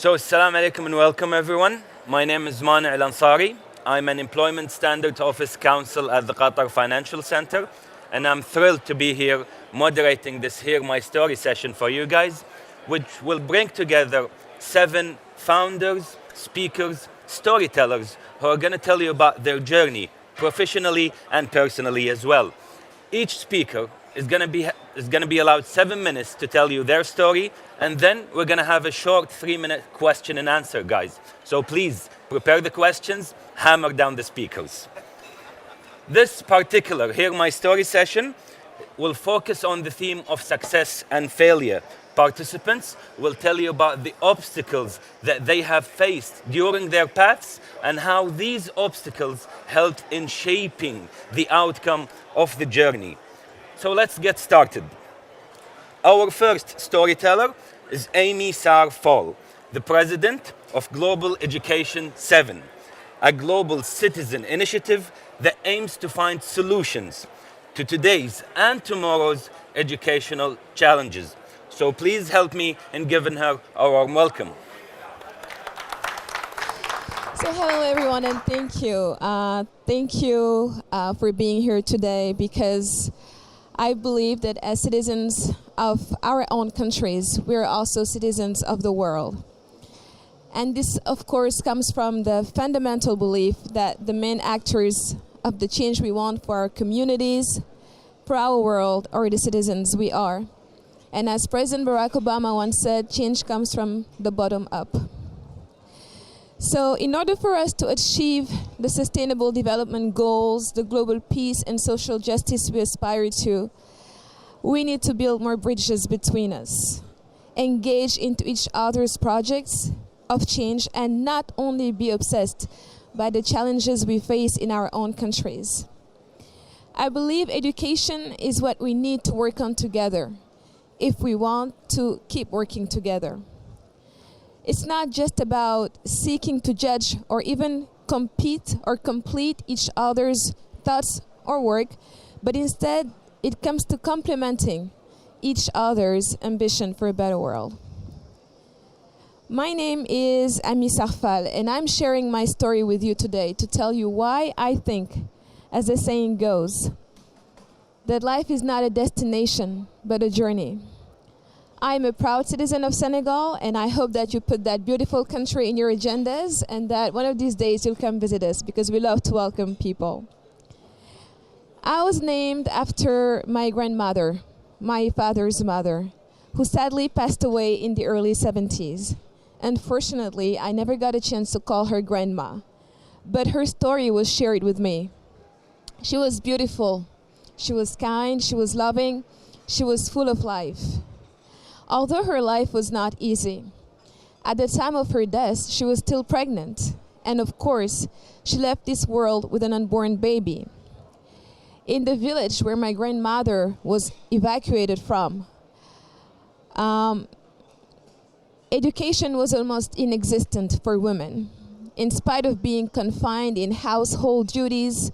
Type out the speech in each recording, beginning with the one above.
Assalamu alaikum and welcome everyone. My name is Al-Ansari. I'm an Employment Standards Office Counsel at the Qatar Financial Center, and I'm thrilled to be here moderating this Hear My Story session for you guys, which will bring together 7 founders, speakers, storytellers who are going to tell you about their journey, professionally and personally as well. Each speaker is going to be allowed 7 minutes to tell you their story, and then we're going to have a short 3-minute question and answer, guys. So please prepare the questions, hammer down the speakers. This particular Hear My Story session will focus on the theme of success and failure. Participants will tell you about the obstacles that they have faced during their paths and how these obstacles helped in shaping the outcome of the journey. So let's get started. Our first storyteller is Amy Sarr, the president of Global Education 7, a global citizen initiative that aims to find solutions to today's and tomorrow's educational challenges. So please help me in giving her a warm welcome. So hello everyone, and thank you. Thank you for being here today, because I believe that as citizens of our own countries, we're also citizens of the world. And this, of course, comes from the fundamental belief that the main actors of the change we want for our communities, for our world, are the citizens we are. And as President Barack Obama once said, change comes from the bottom up. So in order for us to achieve the sustainable development goals, the global peace and social justice we aspire to, we need to build more bridges between us, engage into each other's projects of change, and not only be obsessed by the challenges we face in our own countries. I believe education is what we need to work on together if we want to keep working together. It's not just about seeking to judge or even compete or complete each other's thoughts or work, but instead it comes to complementing each other's ambition for a better world. My name is Amy Sarr, and I'm sharing my story with you today to tell you why I think, as the saying goes, that life is not a destination, but a journey. I'm a proud citizen of Senegal, and I hope that you put that beautiful country in your agendas and that one of these days you'll come visit us, because we love to welcome people. I was named after my grandmother, my father's mother, who sadly passed away in the early 70s. Unfortunately, I never got a chance to call her grandma, but her story was shared with me. She was beautiful, she was kind, she was loving, she was full of life. Although her life was not easy, at the time of her death, she was still pregnant. And of course, she left this world with an unborn baby. In the village where my grandmother was evacuated from, education was almost inexistent for women. In spite of being confined in household duties,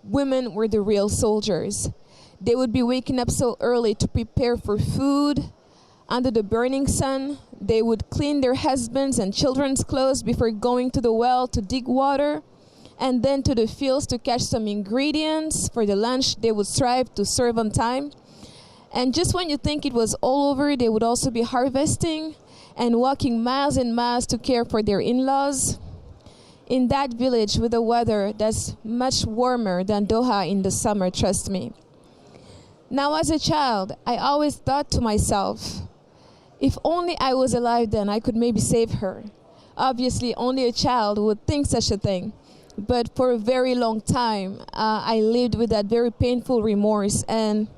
women were the real soldiers. They would be waking up so early to prepare for food. Under the burning sun, they would clean their husbands' and children's clothes before going to the well to dig water, and then to the fields to catch some ingredients for the lunch they would strive to serve on time. And just when you think it was all over, they would also be harvesting and walking miles and miles to care for their in-laws. In that village with a weather that's much warmer than Doha in the summer, trust me. Now, as a child, I always thought to myself, if only I was alive then, I could maybe save her. Obviously, only a child would think such a thing. But for a very long time, I lived with that very painful remorse, and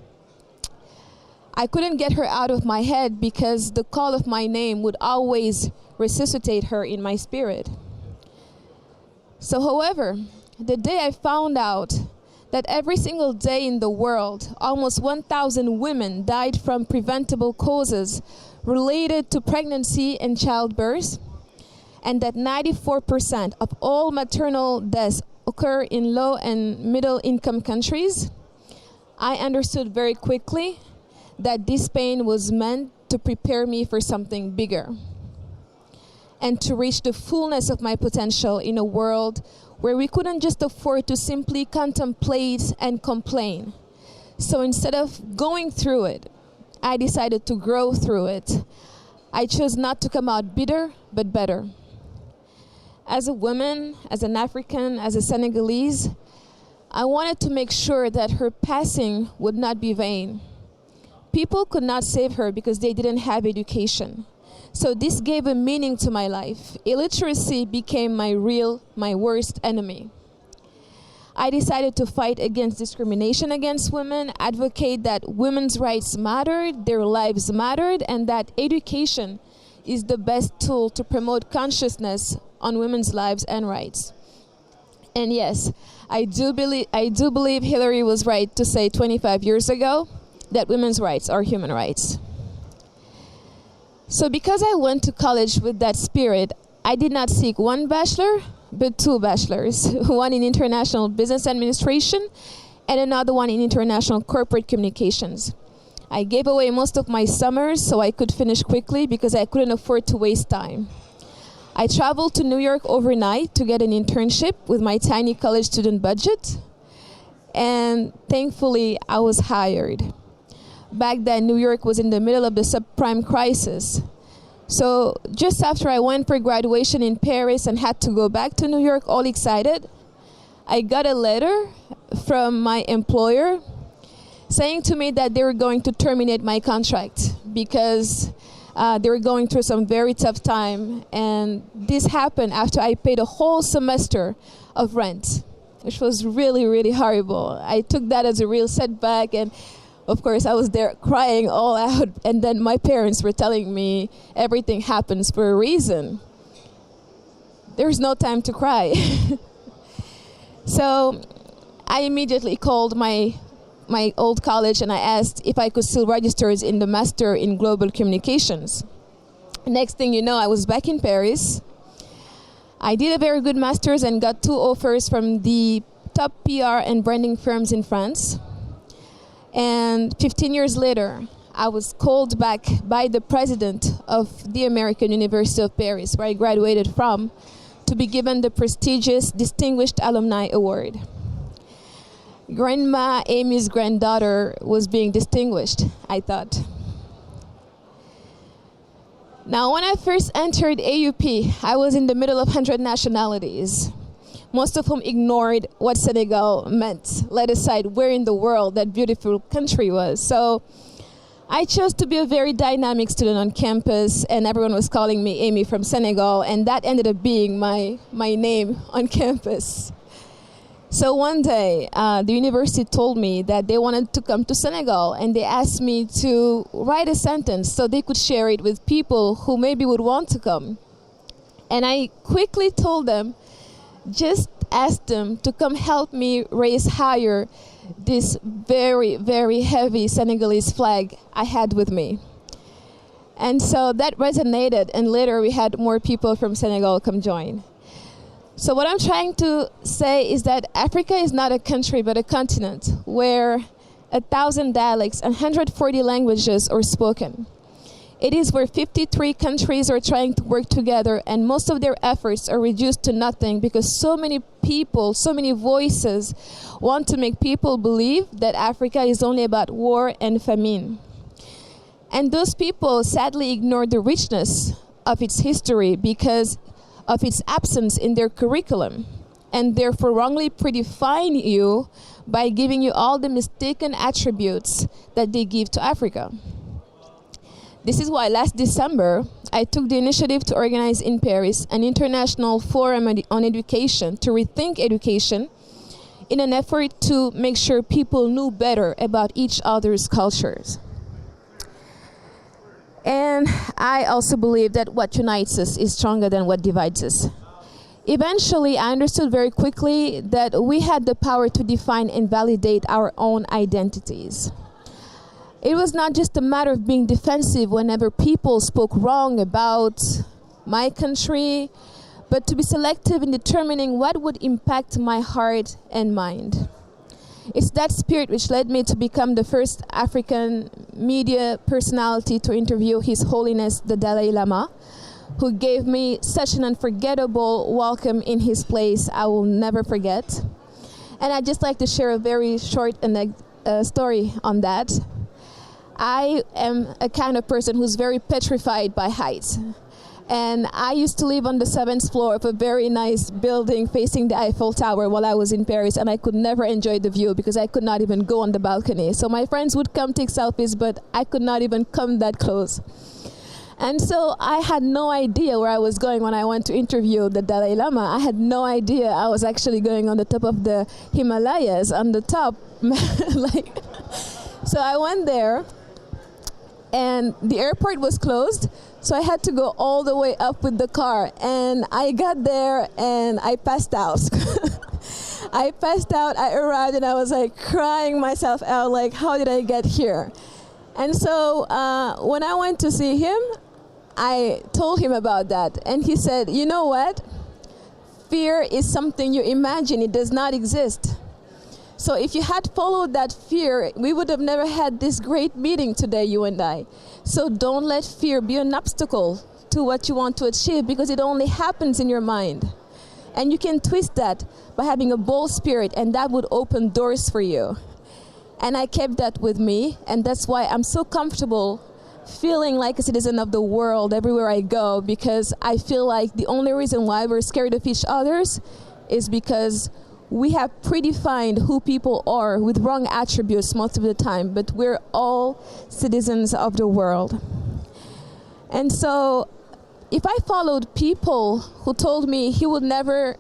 I couldn't get her out of my head because the call of my name would always resuscitate her in my spirit. So, however, the day I found out that every single day in the world, almost 1,000 women died from preventable causes related to pregnancy and childbirth, and that 94% of all maternal deaths occur in low and middle income countries, I understood very quickly that this pain was meant to prepare me for something bigger. and to reach the fullness of my potential in a world where we couldn't just afford to simply contemplate and complain. So instead of going through it, I decided to grow through it. I chose not to come out bitter, but better. As a woman, as an African, as a Senegalese, I wanted to make sure that her passing would not be vain. People could not save her because they didn't have education. So this gave a meaning to my life. Illiteracy became my worst enemy. I decided to fight against discrimination against women, advocate that women's rights mattered, their lives mattered, and that education is the best tool to promote consciousness on women's lives and rights. And yes, I do believe Hillary was right to say 25 years ago that women's rights are human rights. So because I went to college with that spirit, I did not seek one bachelor, but 2 bachelors, one in international business administration and another one in international corporate communications. I gave away most of my summers so I could finish quickly because I couldn't afford to waste time. I traveled to New York overnight to get an internship with my tiny college student budget, and thankfully I was hired. Back then, New York was in the middle of the subprime crisis. So just after I went for graduation in Paris and had to go back to New York all excited, I got a letter from my employer saying to me that they were going to terminate my contract because they were going through some very tough time. And this happened after I paid a whole semester of rent, which was really, really horrible. I took that as a real setback, and of course, I was there crying all out, and then my parents were telling me everything happens for a reason. There's no time to cry. So I immediately called my old college and I asked if I could still register in the Master in Global Communications. Next thing you know, I was back in Paris. I did a very good master's and got 2 offers from the top PR and branding firms in France. And 15 years later, I was called back by the president of the American University of Paris, where I graduated from, to be given the prestigious Distinguished Alumni Award. Grandma Amy's granddaughter was being distinguished, I thought. Now, when I first entered AUP, I was in the middle of 100 nationalities, most of whom ignored what Senegal meant, let aside where in the world that beautiful country was. So I chose to be a very dynamic student on campus, and everyone was calling me Amy from Senegal, and that ended up being my name on campus. So one day, the university told me that they wanted to come to Senegal, and they asked me to write a sentence so they could share it with people who maybe would want to come. And I quickly told them, just ask them to come help me raise higher this very, very heavy Senegalese flag I had with me. And so that resonated, and later we had more people from Senegal come join. So what I'm trying to say is that Africa is not a country but a continent where 1,000 dialects and 140 languages are spoken. It is where 53 countries are trying to work together, and most of their efforts are reduced to nothing because so many people, so many voices want to make people believe that Africa is only about war and famine. And those people sadly ignore the richness of its history because of its absence in their curriculum, and therefore wrongly predefine you by giving you all the mistaken attributes that they give to Africa. This is why last December, I took the initiative to organize in Paris an international forum on education, to rethink education, in an effort to make sure people knew better about each other's cultures. And I also believe that what unites us is stronger than what divides us. Eventually, I understood very quickly that we had the power to define and validate our own identities. It was not just a matter of being defensive whenever people spoke wrong about my country, but to be selective in determining what would impact my heart and mind. It's that spirit which led me to become the first African media personality to interview His Holiness the Dalai Lama who gave me such an unforgettable welcome in his place I will never forget. And I'd just like to share a very short story on that. I am a kind of person who's very petrified by heights. And I used to live on the 7th floor of a very nice building facing the Eiffel Tower while I was in Paris, and I could never enjoy the view because I could not even go on the balcony. So my friends would come take selfies, but I could not even come that close. And so I had no idea where I was going when I went to interview the Dalai Lama. I had no idea I was actually going on the top of the Himalayas, on the top. So I went there, and the airport was closed. So I had to go all the way up with the car, and I got there and I passed out. I arrived and I was like crying myself out, like, how did I get here? And so when I went to see him, I told him about that, and he said, you know what? Fear is something you imagine, it does not exist. So if you had followed that fear, we would have never had this great meeting today, you and I. So don't let fear be an obstacle to what you want to achieve, because it only happens in your mind. And you can twist that by having a bold spirit, and that would open doors for you. And I kept that with me, and that's why I'm so comfortable feeling like a citizen of the world everywhere I go, because I feel like the only reason why we're scared of each other is because we have predefined who people are with wrong attributes most of the time, but we're all citizens of the world. And so if I followed people who told me he would never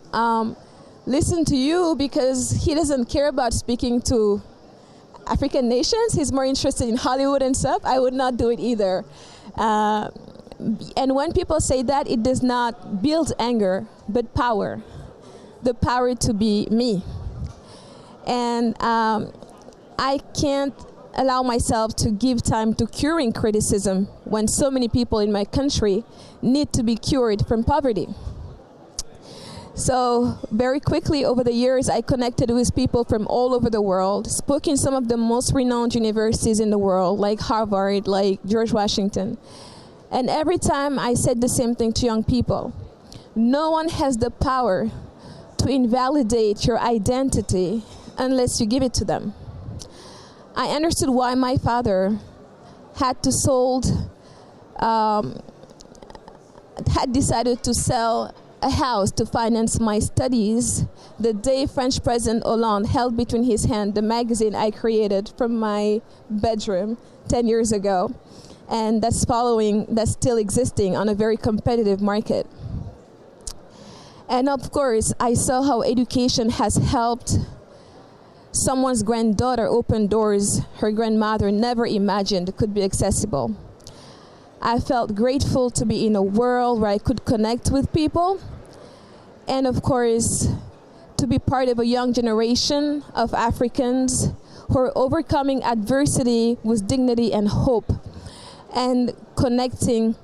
listen to you because he doesn't care about speaking to African nations, he's more interested in Hollywood and stuff, I would not do it either. And when people say that, it does not build anger, but power. The power to be me. And I can't allow myself to give time to curing criticism when so many people in my country need to be cured from poverty. So very quickly over the years, I connected with people from all over the world, spoke in some of the most renowned universities in the world, like Harvard, like George Washington. And every time I said the same thing to young people: no one has the power to invalidate your identity unless you give it to them. I understood why my father had decided to sell a house to finance my studies the day French President Hollande held between his hands the magazine I created from my bedroom 10 years ago. And that's still existing on a very competitive market. And of course, I saw how education has helped someone's granddaughter open doors her grandmother never imagined could be accessible. I felt grateful to be in a world where I could connect with people, and of course, to be part of a young generation of Africans who are overcoming adversity with dignity and hope, and connecting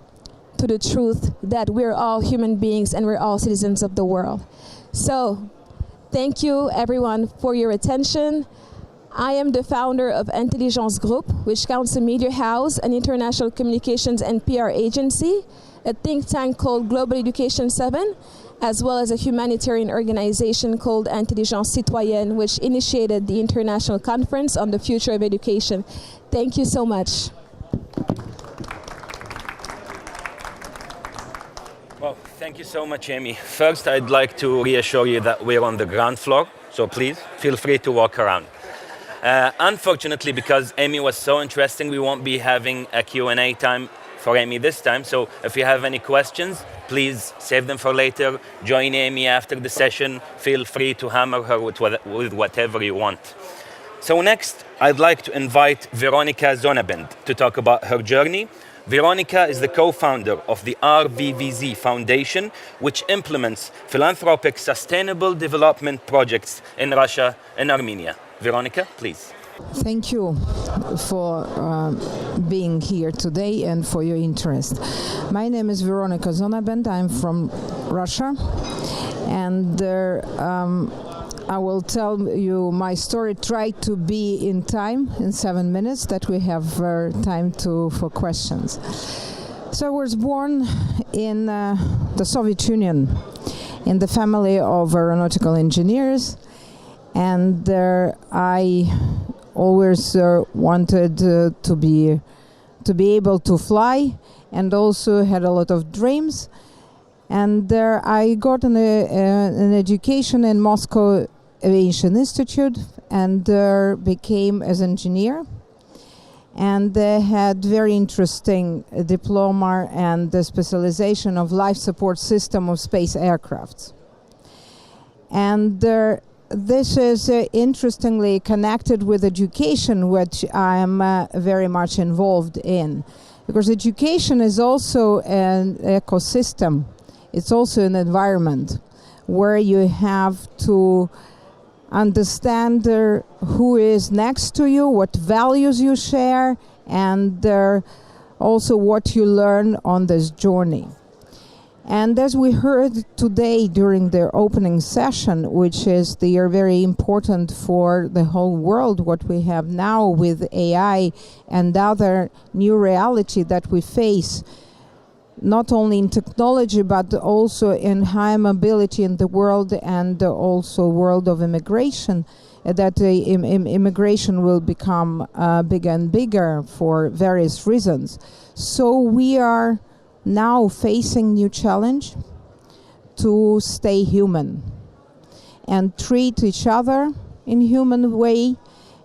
to the truth that we're all human beings and we're all citizens of the world. So, thank you everyone for your attention. I am the founder of Intelligence Group, which counts a media house, an international communications and PR agency, a think tank called Global Education 7, as well as a humanitarian organization called Intelligence Citoyennes, which initiated the International Conference on the Future of Education. Thank you so much. Well, thank you so much, Amy. First, I'd like to reassure you that we're on the ground floor, so please feel free to walk around. Unfortunately, because Amy was so interesting, we won't be having a Q&A time for Amy this time. So if you have any questions, please save them for later. Join Amy after the session. Feel free to hammer her with whatever you want. So next, I'd like to invite Veronica Zonabend to talk about her journey. Veronica is the co-founder of the RVVZ Foundation, which implements philanthropic sustainable development projects in Russia and Armenia. Veronica, please. Thank you for being here today and for your interest. My name is Veronica Zonabend. I'm from Russia, and I will tell you my story. Try to be in time, in 7 minutes, that we have time for questions. So I was born in the Soviet Union, in the family of aeronautical engineers, and I always wanted to be able to fly, and also had a lot of dreams. And I got an education in Moscow Aviation Institute, and became as engineer. And had very interesting diploma and the specialization of life support system of space aircrafts. And this is interestingly connected with education, which I am very much involved in, because education is also an ecosystem. It's also an environment where you have to understand who is next to you, what values you share, and also what you learn on this journey. And as we heard today during the opening session, which is they are very important for the whole world, what we have now with AI and other new reality that we face, not only in technology, but also in high mobility in the world, and also world of immigration, that immigration will become bigger and bigger for various reasons. So we are now facing new challenge to stay human and treat each other in human way,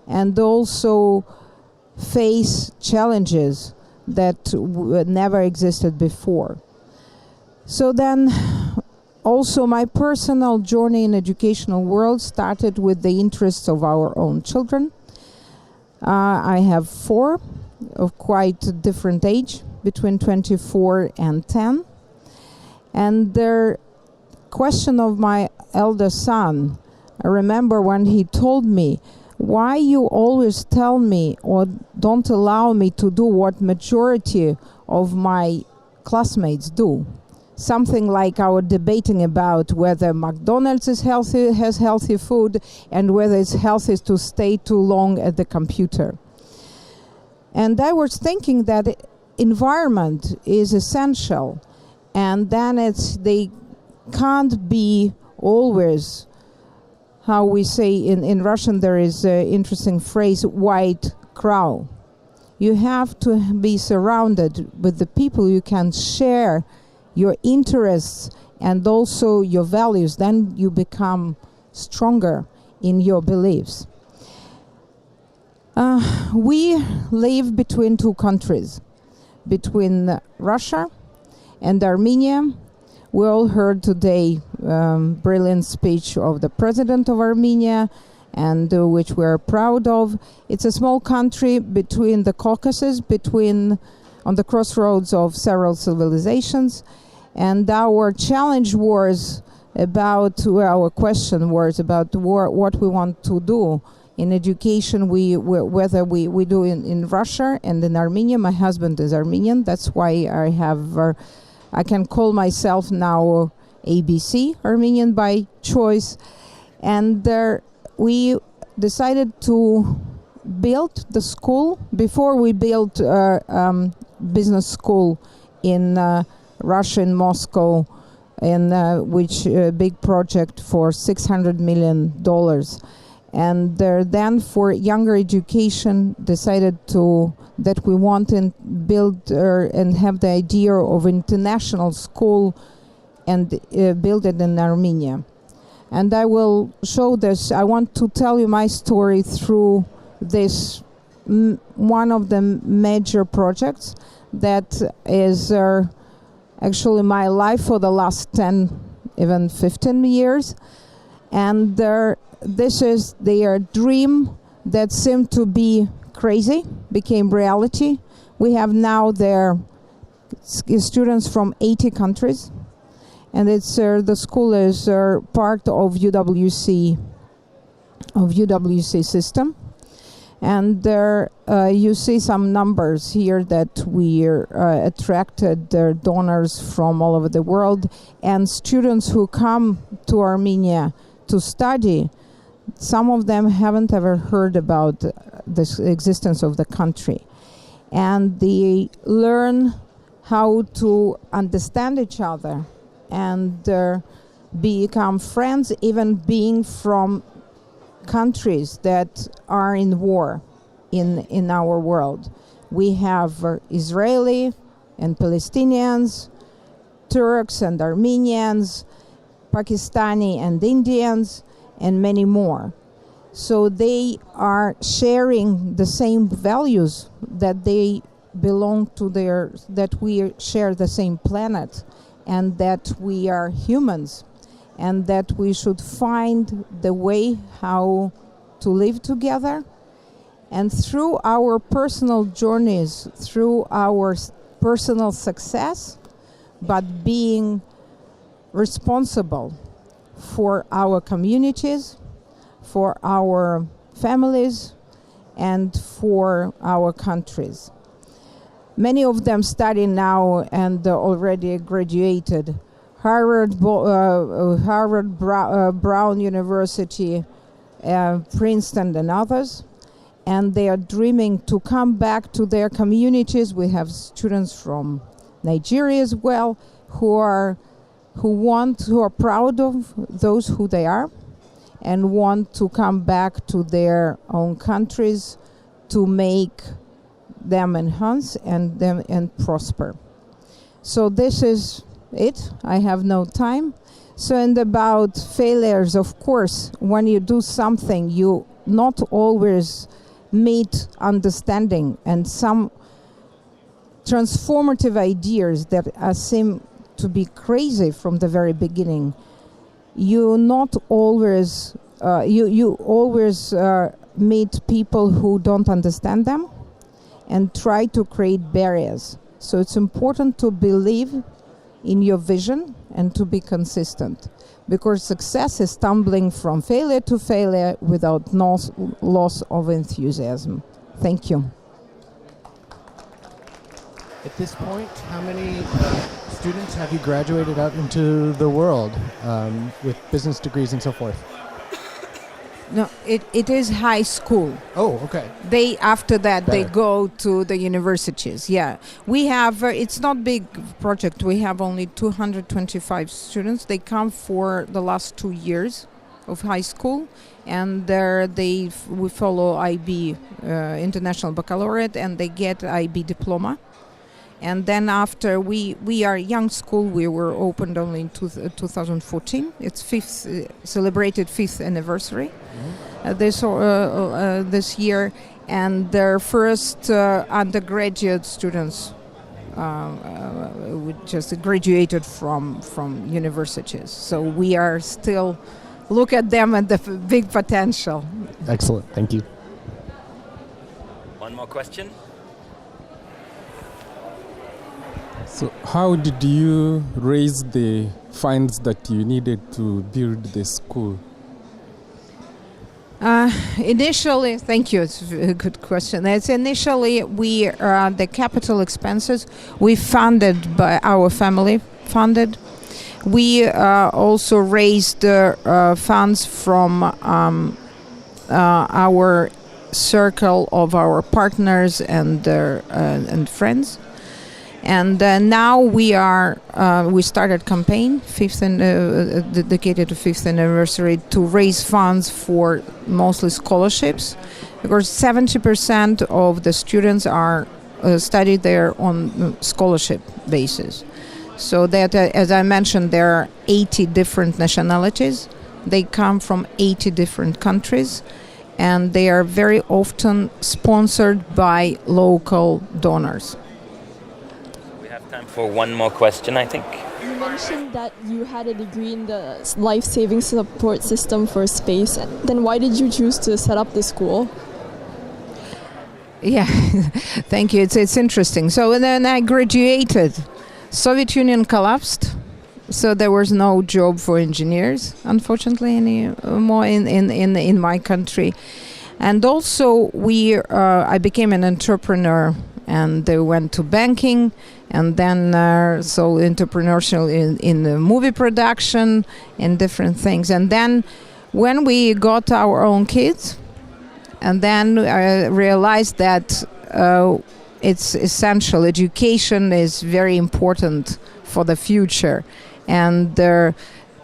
and also face challenges that never existed before. So then also my personal journey in educational world started with the interests of our own children. I have 4 of quite different age, between 24 and 10. And the question of my elder son, I remember when he told me, why you always tell me or don't allow me to do what majority of my classmates do? Something like our debating about whether McDonald's is healthy, has healthy food, and whether it's healthy to stay too long at the computer. And I was thinking that environment is essential, and then they can't be always, how we say in Russian, there is an interesting phrase, white crow. You have to be surrounded with the people you can share your interests and also your values. Then you become stronger in your beliefs. We live between 2 countries, between Russia and Armenia. We all heard today brilliant speech of the president of Armenia, and which we're proud of. It's a small country between the Caucasus, on the crossroads of several civilizations. And our challenge was our question was about what we want to do in education, whether we do in Russia and in Armenia. My husband is Armenian, that's why I can call myself now ABC, Armenian by choice. And we decided to build the school. Before we built business school in Russia, in Moscow, in which big project for $600 million. And then for younger education decided that we want to build and have the idea of international school and build it in Armenia. And I will show this. I want to tell you my story through this one of the major projects that is actually my life for the last 10, even 15 years. And this is their dream that seemed to be crazy, became reality. We have now their students from 80 countries, and it's the school is part of UWC system. And there you see some numbers here that we attracted donors from all over the world, and students who come to Armenia to study. Some of them haven't ever heard about the existence of the country. And they learn how to understand each other and become friends, even being from countries that are in war in our world. We have Israeli and Palestinians, Turks and Armenians, Pakistani and Indians, and many more. So they are sharing the same values, that they belong to that we share the same planet, and that we are humans, and that we should find the way how to live together. And through our personal journeys, through our personal success, but being responsible for our communities, for our families, and for our countries. Many of them study now and already graduated. Brown University, Princeton, and others. And they are dreaming to come back to their communities. We have students from Nigeria as well, who are proud of those who they are, and want to come back to their own countries to make them enhance and prosper. So this is it. I have no time. So, and about failures, of course, when you do something, you not always meet understanding, and some transformative ideas that seem to be crazy from the very beginning, you not always you always meet people who don't understand them and try to create barriers. So it's important to believe in your vision and to be consistent, because success is stumbling from failure to failure without loss of enthusiasm. Thank you. At this point, how many students have you graduated out into the world with business degrees and so forth? No, it is high school. Oh, okay. After that, Better. they go to the universities. Yeah, we have. It's not big project. We have only 225 students. They come for the last 2 years of high school, and we follow IB, International Baccalaureate, and they get IB diploma. And then after we are a young school, we were opened only in 2014. It's celebrated 5th anniversary this year, and their first undergraduate students just graduated from universities. So we are still look at them and the big potential. Excellent, thank you. One more question. So how did you raise the funds that you needed to build the school? Initially, thank you. It's a good question. Initially, the capital expenses we funded by our family funded. We also raised funds from our circle of our partners and friends. And now we started campaign dedicated to 5th anniversary to raise funds for mostly scholarships, because 70% of the students are studied there on scholarship basis. So that, as I mentioned, there are 80 different nationalities. They come from 80 different countries, and they are very often sponsored by local donors. Time for one more question, I think. You mentioned that you had a degree in the life-saving support system for space. Then why did you choose to set up the school? Yeah, thank you. It's interesting. So then I graduated. Soviet Union collapsed, so there was no job for engineers, unfortunately, anymore in my country. And also I became an entrepreneur, and I went to banking, and then so entrepreneurial in the movie production and different things. And then when we got our own kids, and then I realized that it's essential. Education is very important for the future, and they're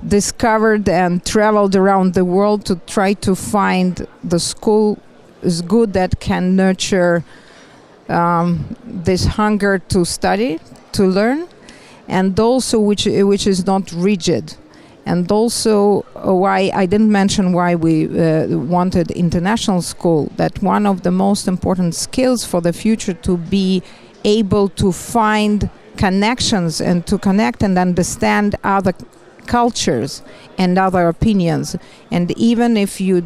discovered and traveled around the world to try to find the school is good that can nurture this hunger to study, to learn, and also which is not rigid. And also why I didn't mention why we wanted international school, that one of the most important skills for the future to be able to find connections and to connect and understand other cultures and other opinions. And even if you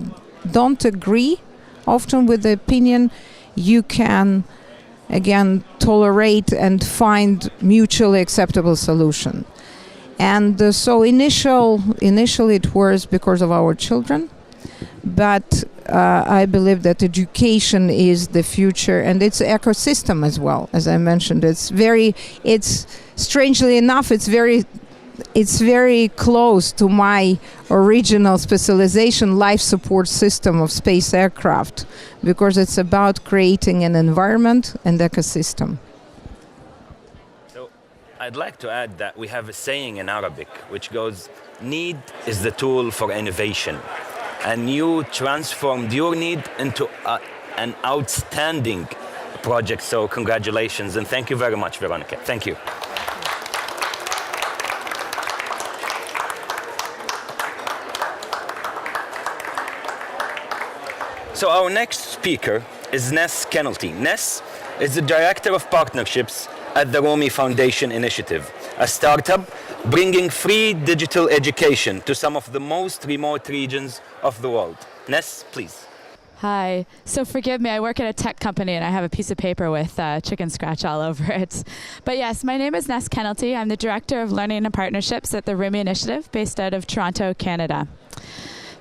don't agree often with the opinion, you can again tolerate and find mutually acceptable solution. And so initially it was because of our children, but I believe that education is the future, and it's ecosystem as well. As I mentioned, it's strangely enough, it's very close to my original specialization, life support system of space aircraft, because it's about creating an environment and ecosystem. I'd like to add that we have a saying in Arabic which goes, need is the tool for innovation. And you transformed your need into an outstanding project. So congratulations, and thank you very much, Veronica. Thank you. So our next speaker is Ness Kennedy. Ness is the Director of Partnerships at the Rumie Foundation Initiative, a startup bringing free digital education to some of the most remote regions of the world. Ness, please. Hi. So forgive me, I work at a tech company and I have a piece of paper with chicken scratch all over it. But yes, my name is Ness Kennedy. I'm the Director of Learning and Partnerships at the Rumie Initiative based out of Toronto, Canada.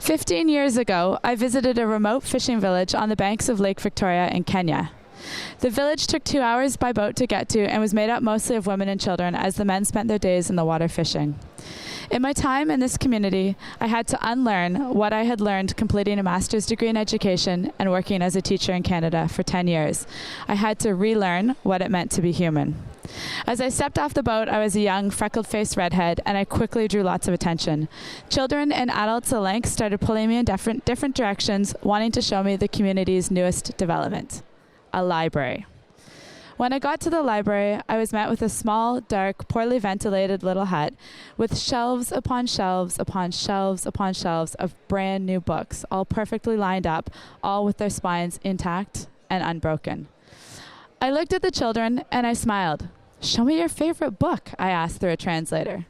15 years ago, I visited a remote fishing village on the banks of Lake Victoria in Kenya. The village took 2 hours by boat to get to and was made up mostly of women and children as the men spent their days in the water fishing. In my time in this community, I had to unlearn what I had learned completing a master's degree in education and working as a teacher in Canada for 10 years. I had to relearn what it meant to be human. As I stepped off the boat, I was a young, freckled-faced redhead, and I quickly drew lots of attention. Children and adults alike started pulling me in different directions, wanting to show me the community's newest development. A library. When I got to the library, I was met with a small, dark, poorly ventilated little hut with shelves upon shelves upon shelves upon shelves of brand new books, all perfectly lined up, all with their spines intact and unbroken. I looked at the children and I smiled. "Show me your favorite book," I asked through a translator.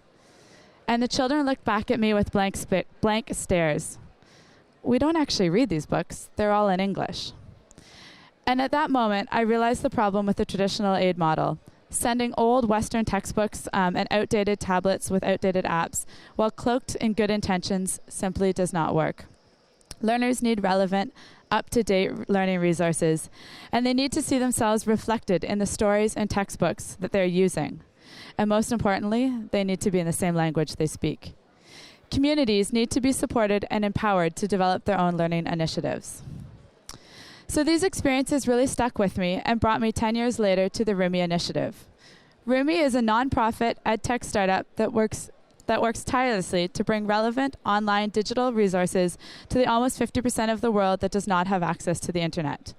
And the children looked back at me with blank stares. "We don't actually read these books. They're all in English." And at that moment, I realized the problem with the traditional aid model. Sending old Western textbooks and outdated tablets with outdated apps, while cloaked in good intentions, simply does not work. Learners need relevant, up-to-date learning resources, and they need to see themselves reflected in the stories and textbooks that they're using. And most importantly, they need to be in the same language they speak. Communities need to be supported and empowered to develop their own learning initiatives. So these experiences really stuck with me and brought me 10 years later to the Rumie Initiative. Rumie is a nonprofit edtech startup that works tirelessly to bring relevant online digital resources to the almost 50% of the world that does not have access to the internet.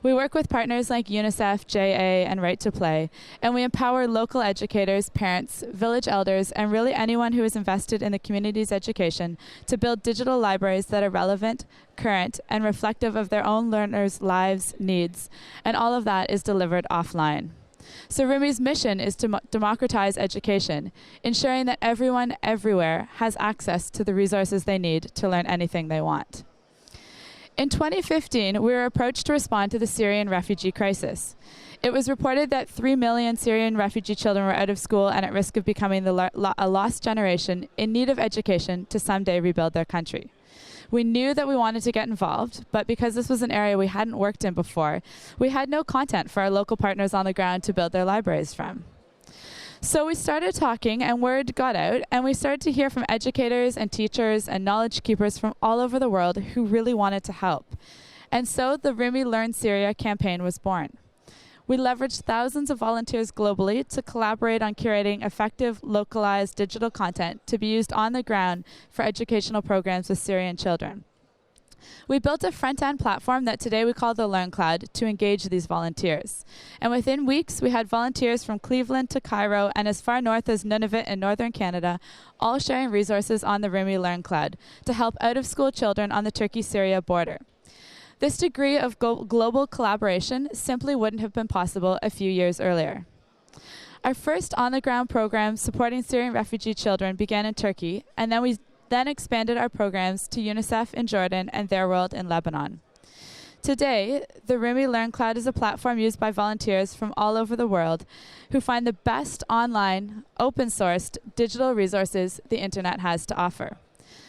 We work with partners like UNICEF, JA, and Right to Play, and we empower local educators, parents, village elders, and really anyone who is invested in the community's education to build digital libraries that are relevant, current, and reflective of their own learners' lives, needs, and all of that is delivered offline. So Rumie's mission is to democratize education, ensuring that everyone, everywhere, has access to the resources they need to learn anything they want. In 2015, we were approached to respond to the Syrian refugee crisis. It was reported that 3 million Syrian refugee children were out of school and at risk of becoming a lost generation in need of education to someday rebuild their country. We knew that we wanted to get involved, but because this was an area we hadn't worked in before, we had no content for our local partners on the ground to build their libraries from. So we started talking and word got out, and we started to hear from educators and teachers and knowledge keepers from all over the world who really wanted to help. And so the Rumie Learn Syria campaign was born. We leveraged thousands of volunteers globally to collaborate on curating effective, localized digital content to be used on the ground for educational programs with Syrian children. We built a front-end platform that today we call the Learn Cloud to engage these volunteers. And within weeks, we had volunteers from Cleveland to Cairo and as far north as Nunavut in northern Canada, all sharing resources on the Rumie Learn Cloud to help out-of-school children on the Turkey-Syria border. This degree of global collaboration simply wouldn't have been possible a few years earlier. Our first on-the-ground program supporting Syrian refugee children began in Turkey, and then we expanded our programs to UNICEF in Jordan and Their World in Lebanon. Today, the Rumie Learn Cloud is a platform used by volunteers from all over the world who find the best online, open-sourced digital resources the internet has to offer.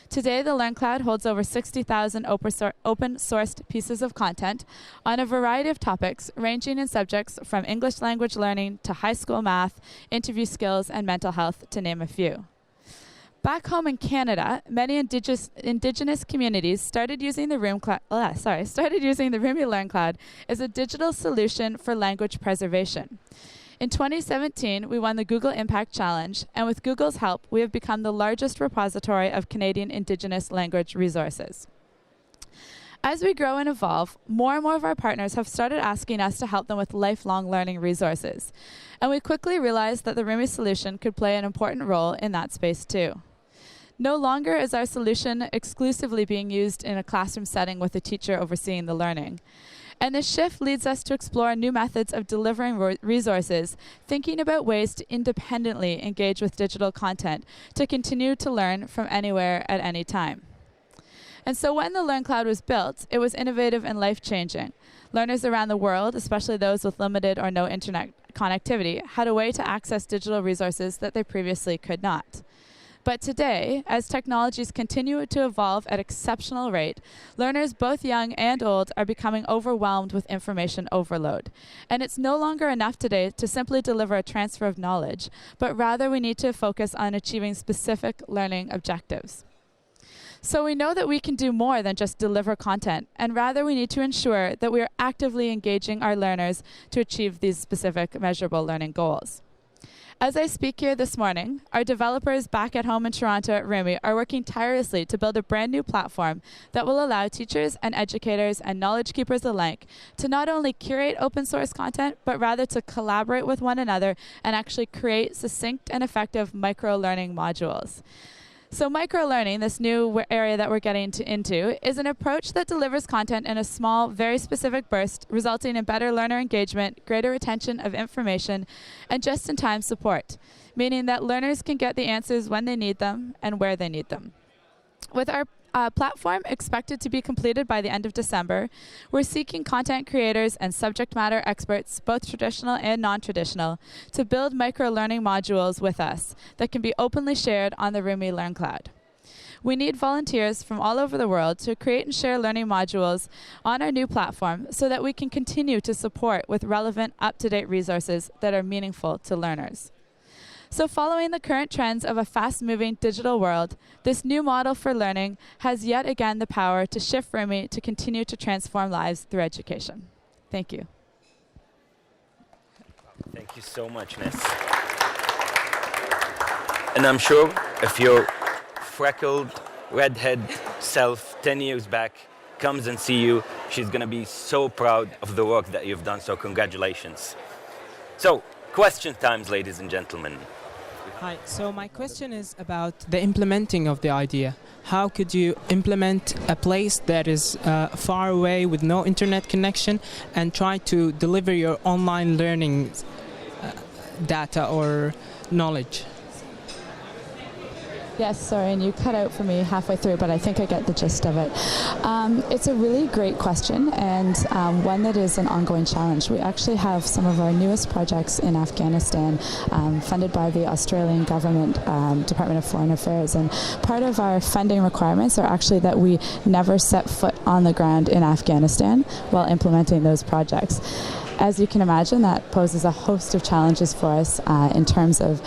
Today, the Learn Cloud holds over 60,000 open-sourced pieces of content on a variety of topics, ranging in subjects from English language learning to high school math, interview skills, and mental health, to name a few. Back home in Canada, many indigenous communities started using the Rumie Learn Cloud as a digital solution for language preservation. In 2017, we won the Google Impact Challenge, and with Google's help, we have become the largest repository of Canadian Indigenous language resources. As we grow and evolve, more and more of our partners have started asking us to help them with lifelong learning resources, and we quickly realized that the Rumie solution could play an important role in that space too. No longer is our solution exclusively being used in a classroom setting with a teacher overseeing the learning. And this shift leads us to explore new methods of delivering resources, thinking about ways to independently engage with digital content to continue to learn from anywhere at any time. And so when the Learn Cloud was built, it was innovative and life-changing. Learners around the world, especially those with limited or no internet connectivity, had a way to access digital resources that they previously could not. But today, as technologies continue to evolve at exceptional rate, learners both young and old are becoming overwhelmed with information overload. And it's no longer enough today to simply deliver a transfer of knowledge, but rather we need to focus on achieving specific learning objectives. So we know that we can do more than just deliver content, and rather we need to ensure that we are actively engaging our learners to achieve these specific measurable learning goals. As I speak here this morning, our developers back at home in Toronto at Rumie are working tirelessly to build a brand new platform that will allow teachers and educators and knowledge keepers alike to not only curate open source content, but rather to collaborate with one another and actually create succinct and effective micro-learning modules. So micro-learning, this new area that we're getting into, is an approach that delivers content in a small, very specific burst, resulting in better learner engagement, greater retention of information, and just-in-time support, meaning that learners can get the answers when they need them and where they need them. With our platform expected to be completed by the end of December, we're seeking content creators and subject matter experts, both traditional and non-traditional, to build micro-learning modules with us that can be openly shared on the Rumie Learn Cloud. We need volunteers from all over the world to create and share learning modules on our new platform so that we can continue to support with relevant, up-to-date resources that are meaningful to learners. So following the current trends of a fast-moving digital world, this new model for learning has yet again the power to shift Rumie to continue to transform lives through education. Thank you. Thank you so much, Ness. And I'm sure if your freckled, redhead self 10 years back comes and see you, she's going to be so proud of the work that you've done, so congratulations. So, question times, ladies and gentlemen. Hi, so my question is about the implementing of the idea. How could you implement a place that is far away with no internet connection and try to deliver your online learning data or knowledge? Yes, sorry, and you cut out for me halfway through, but I think I get the gist of it. It's a really great question, and one that is an ongoing challenge. We actually have some of our newest projects in Afghanistan funded by the Australian government, Department of Foreign Affairs, and part of our funding requirements are actually that we never set foot on the ground in Afghanistan while implementing those projects. as you can imagine, that poses a host of challenges for us in terms of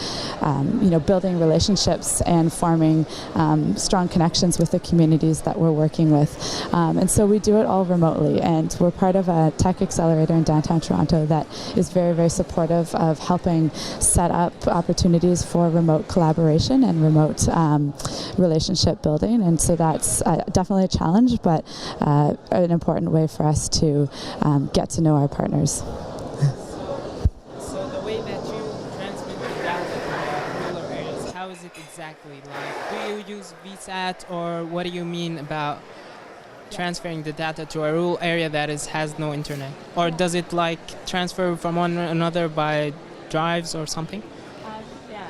building relationships and forming strong connections with the communities that we're working with. And so we do it all remotely, and we're part of a tech accelerator in downtown Toronto that is very, very supportive of helping set up opportunities for remote collaboration and remote relationship building. And so that's definitely a challenge, but an important way for us to get to know our partners. So the way that you transmit the data to rural areas, how is it exactly? Like, do you use VSAT, or what do you mean about transferring the data to a rural area that has no internet? Or does it transfer from one another by drives or something?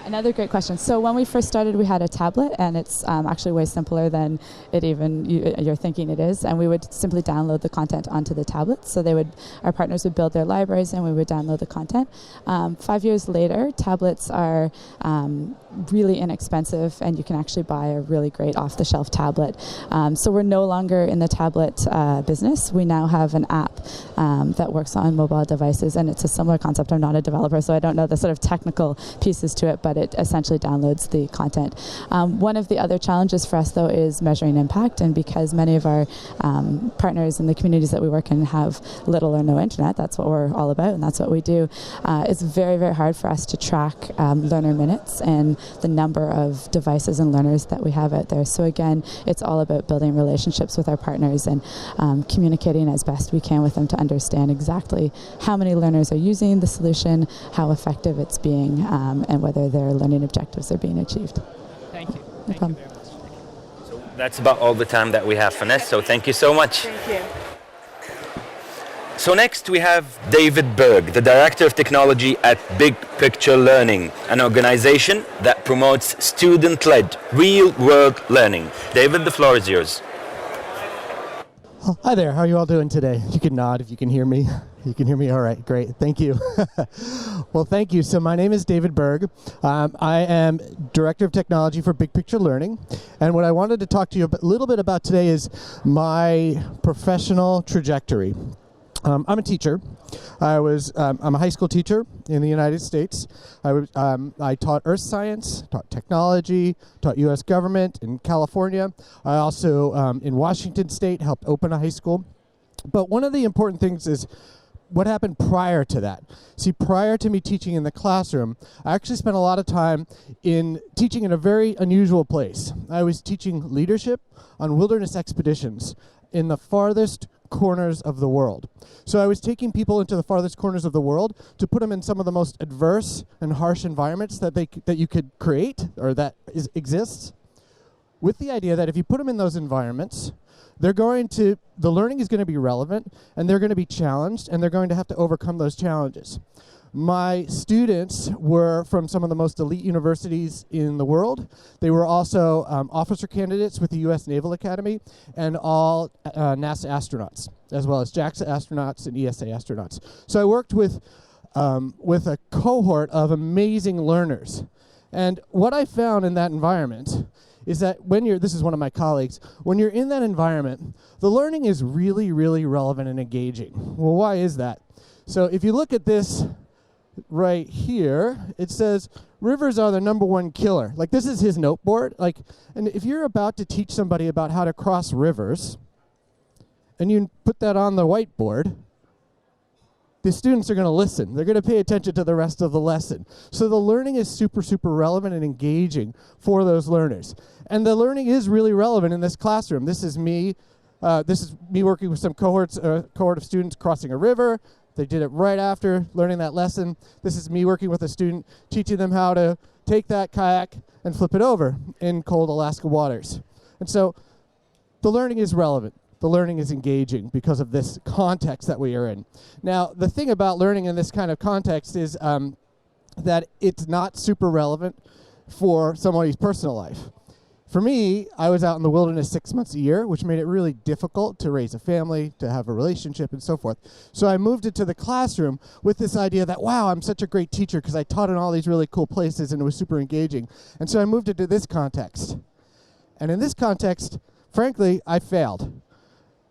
Another great question. So when we first started, we had a tablet, and it's actually way simpler than it even you're thinking it is. And we would simply download the content onto the tablet. So our partners would build their libraries, and we would download the content. 5 years later, tablets are really inexpensive, and you can actually buy a really great off-the-shelf tablet. So we're no longer in the tablet business. We now have an app that works on mobile devices, and it's a similar concept. I'm not a developer, so I don't know the sort of technical pieces to it, but it essentially downloads the content. One of the other challenges for us, though, is measuring impact, and because many of our partners in the communities that we work in have little or no internet, that's what we're all about, and that's what we do. It's very, very hard for us to track learner minutes and the number of devices and learners that we have out there. So again, it's all about building relationships with our partners and communicating as best we can with them to understand exactly how many learners are using the solution, how effective it's being, and whether their learning objectives are being achieved. Thank you. No problem. You very much. So that's about all the time that we have for Ness, so thank you so much. Thank you. So next we have David Berg, the Director of Technology at Big Picture Learning, an organization that promotes student-led, real-world learning. David, the floor is yours. Hi there, how are you all doing today? You can nod if you can hear me. You can hear me? All right, great, thank you. Well, thank you. So my name is David Berg. I am Director of Technology for Big Picture Learning. And what I wanted to talk to you a little bit about today is my professional trajectory. I'm a teacher. I'm a high school teacher in the United States. I taught earth science, taught technology, taught U.S. government in California. I also, in Washington State, helped open a high school. But one of the important things is what happened prior to that. See, prior to me teaching in the classroom, I actually spent a lot of time in teaching in a very unusual place. I was teaching leadership on wilderness expeditions in the farthest corners of the world. So I was taking people into the farthest corners of the world to put them in some of the most adverse and harsh environments that you could create or that exists, with the idea that if you put them in those environments, the learning is going to be relevant, and they're going to be challenged, and they're going to have to overcome those challenges. My students were from some of the most elite universities in the world. They were also officer candidates with the U.S. Naval Academy and all NASA astronauts, as well as JAXA astronauts and ESA astronauts. So I worked with a cohort of amazing learners. And what I found in that environment is that this is one of my colleagues, when you're in that environment, the learning is really, really relevant and engaging. Well, why is that? So if you look at this right here, it says rivers are the #1 killer. Like, this is his noteboard. And if you're about to teach somebody about how to cross rivers, and you put that on the whiteboard, the students are going to listen. They're going to pay attention to the rest of the lesson. So the learning is super, super relevant and engaging for those learners. And the learning is really relevant in this classroom. This is me working with some cohort of students crossing a river. They did it right after learning that lesson. This is me working with a student, teaching them how to take that kayak and flip it over in cold Alaska waters. And so the learning is relevant. The learning is engaging because of this context that we are in. Now, the thing about learning in this kind of context is that it's not super relevant for somebody's personal life. For me, I was out in the wilderness 6 months a year, which made it really difficult to raise a family, to have a relationship, and so forth. So I moved into the classroom with this idea that, wow, I'm such a great teacher because I taught in all these really cool places and it was super engaging. And so I moved into this context. And in this context, frankly, I failed.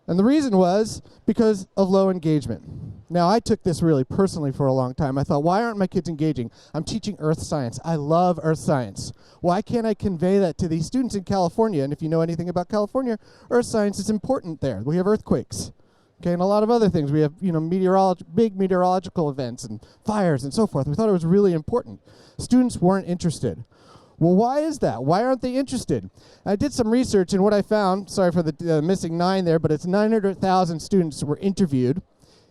And the reason was because of low engagement. Now, I took this really personally for a long time. I thought, why aren't my kids engaging? I'm teaching earth science. I love earth science. Why can't I convey that to these students in California? And if you know anything about California, earth science is important there. We have earthquakes, okay, and a lot of other things. We have, big meteorological events and fires and so forth. We thought it was really important. Students weren't interested. Well, why is that? Why aren't they interested? I did some research, and what I found, sorry for the missing 9 there, but it's 900,000 students were interviewed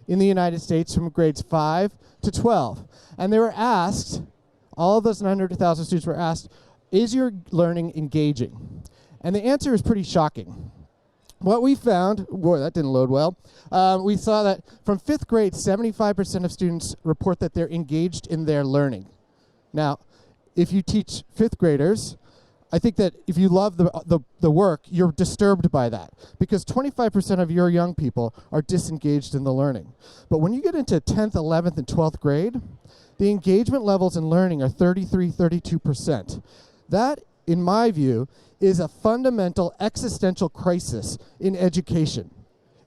in the United States from grades 5 to 12. And they were asked, all of those 900,000 students were asked, is your learning engaging? And the answer is pretty shocking. What we found, boy, that didn't load well. We saw that from 5th grade, 75% of students report that they're engaged in their learning. Now, if you teach 5th graders, I think that if you love the work, you're disturbed by that, because 25% of your young people are disengaged in the learning. But when you get into 10th, 11th, and 12th grade, the engagement levels in learning are 33, 32%. That, in my view, is a fundamental existential crisis in education.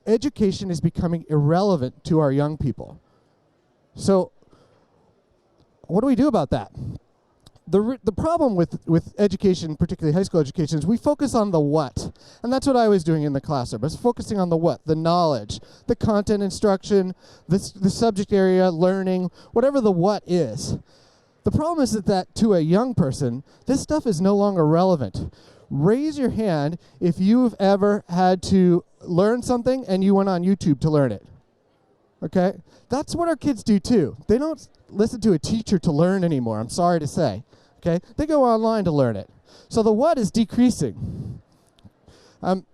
Education is becoming irrelevant to our young people. So, what do we do about that? The problem with education, particularly high school education, is we focus on the what. And that's what I was doing in the classroom. I was focusing on the what, the knowledge, the content instruction, the subject area, learning, whatever the what is. The problem is that to a young person, this stuff is no longer relevant. Raise your hand if you've ever had to learn something and you went on YouTube to learn it. Okay? That's what our kids do too. They don't listen to a teacher to learn anymore, I'm sorry to say. Okay? They go online to learn it. So the what is decreasing. And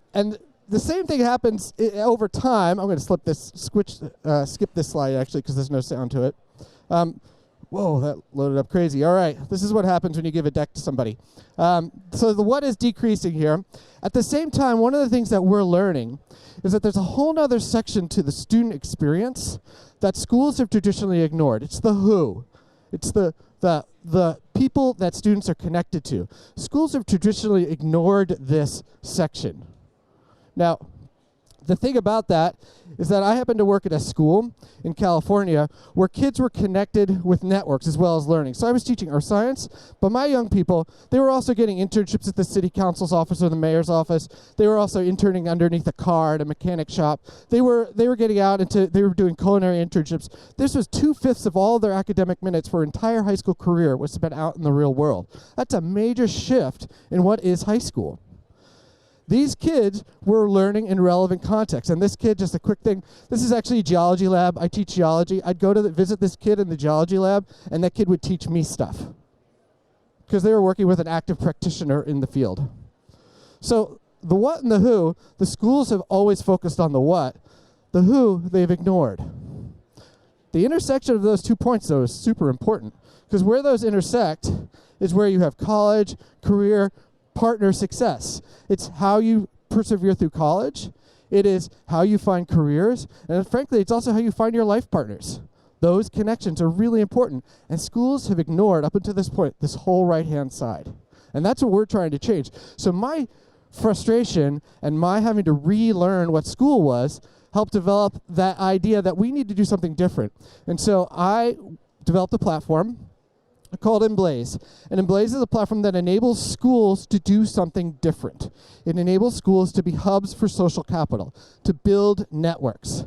the same thing happens over time. I'm going to skip this slide actually because there's no sound to it. Whoa, that loaded up crazy. All right, this is what happens when you give a deck to somebody. So the what is decreasing here. At the same time, one of the things that we're learning is that there's a whole other section to the student experience that schools have traditionally ignored. It's the who. It's the people that students are connected to. Schools have traditionally ignored this section. Now, the thing about that is that I happen to work at a school in California where kids were connected with networks as well as learning. So I was teaching earth science, but my young people, they were also getting internships at the city council's office or the mayor's office. They were also interning underneath a car at a mechanic shop. They were getting out they were doing culinary internships. This was 2/5 of all their academic minutes for entire high school career was spent out in the real world. That's a major shift in what is high school. These kids were learning in relevant context. And this kid, just a quick thing, this is actually a geology lab. I teach geology. I'd go to visit this kid in the geology lab, and that kid would teach me stuff because they were working with an active practitioner in the field. So the what and the who, the schools have always focused on the what. The who, they've ignored. The intersection of those 2 points, though, is super important because where those intersect is where you have college, career, partner success. It's how you persevere through college. It is how you find careers. And frankly, it's also how you find your life partners. Those connections are really important. And schools have ignored, up until this point, this whole right-hand side. And that's what we're trying to change. So my frustration and my having to relearn what school was helped develop that idea that we need to do something different. And so I developed a platform called ImBlaze. And ImBlaze is a platform that enables schools to do something different. It enables schools to be hubs for social capital, to build networks.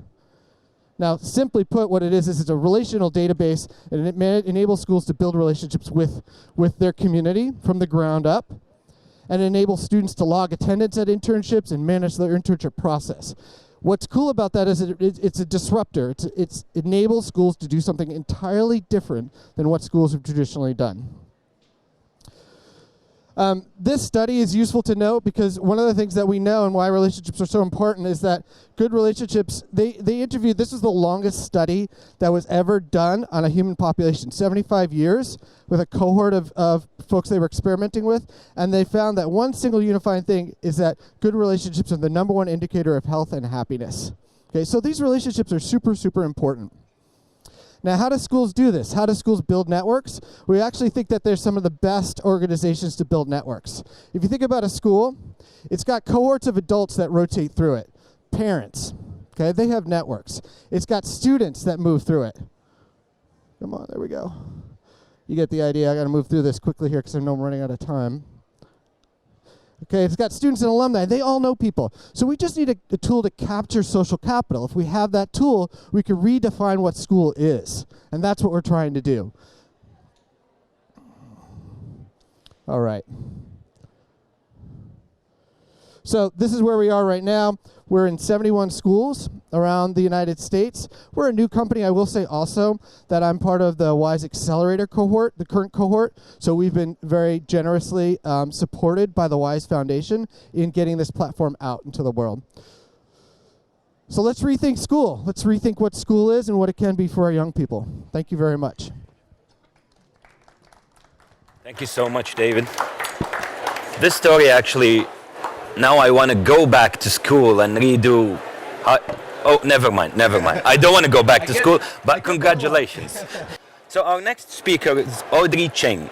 Now, simply put, what it is it's a relational database, and it enables schools to build relationships with their community from the ground up, and enables students to log attendance at internships and manage their internship process. What's cool about that is it's a disruptor. It enables schools to do something entirely different than what schools have traditionally done. This study is useful to note because one of the things that we know and why relationships are so important is that good relationships, they interviewed, this is the longest study that was ever done on a human population, 75 years with a cohort of folks they were experimenting with, and they found that one single unifying thing is that good relationships are the number one indicator of health and happiness. Okay, so these relationships are super, super important. Now, how do schools do this? How do schools build networks? We actually think that there's some of the best organizations to build networks. If you think about a school, it's got cohorts of adults that rotate through it. parents. Okay, they have networks. It's got students that move through it. Come on, there we go. You get the idea. I got to move through this quickly here because I know I'm running out of time. Okay, it's got students and alumni. They all know people. So we just need a tool to capture social capital. If we have that tool, we can redefine what school is. And that's what we're trying to do. All right. So this is where we are right now. We're in 71 schools around the United States. We're a new company. I will say also that I'm part of the WISE Accelerator cohort, the current cohort. So we've been very generously supported by the WISE Foundation in getting this platform out into the world. So let's rethink school. Let's rethink what school is and what it can be for our young people. Thank you very much. Thank you so much, David. This story actually, now I want to go back to school and redo. Oh, never mind. I don't want to go back to school, but congratulations. So our next speaker is Audrey Chang,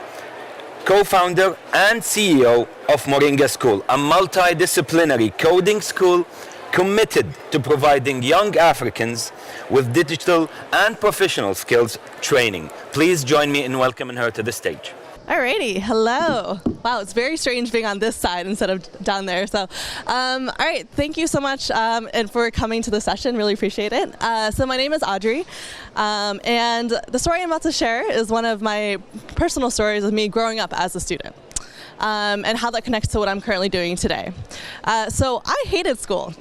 co-founder and CEO of Moringa School, a multidisciplinary coding school committed to providing young Africans with digital and professional skills training. Please join me in welcoming her to the stage. Alrighty, hello. Wow, it's very strange being on this side instead of down there. So, all right, thank you so much and for coming to the session. Really appreciate it. So my name is Audrey, and the story I'm about to share is one of my personal stories of me growing up as a student. And how that connects to what I'm currently doing today. So I hated school.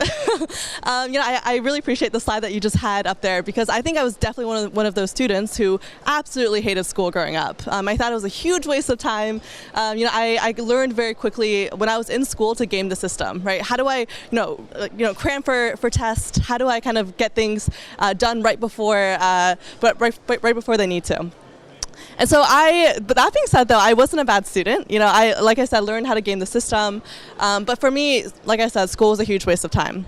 I really appreciate the slide that you just had up there because I think I was definitely one of those students who absolutely hated school growing up. I thought it was a huge waste of time. I learned very quickly when I was in school to game the system, right? How do I, cram for tests? How do I kind of get things done right before they need to? And so but that being said, though, I wasn't a bad student. Like I said, learned how to game the system. But for me, like I said, school was a huge waste of time.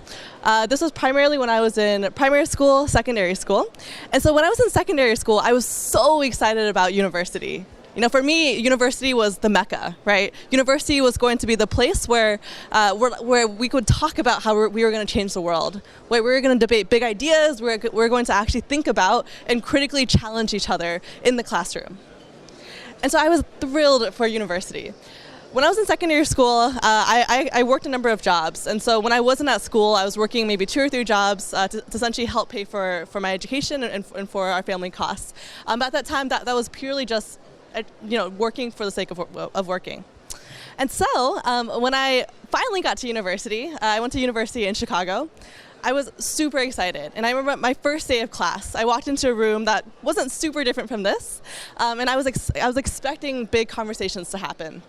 This was primarily when I was in primary school, secondary school. And so when I was in secondary school, I was so excited about university. For me, university was the Mecca, right? University was going to be the place where we could talk about how we were going to change the world. Where we were going to debate big ideas. We're going to actually think about and critically challenge each other in the classroom. And so I was thrilled for university. When I was in secondary school, I worked a number of jobs. And so when I wasn't at school, I was working maybe 2 or 3 jobs to essentially help pay for my education and for our family costs. At that time, that was purely just working for the sake of working. And so when I finally got to university, I went to university in Chicago. I was super excited. And I remember my first day of class, I walked into a room that wasn't super different from this. And I was expecting big conversations to happen.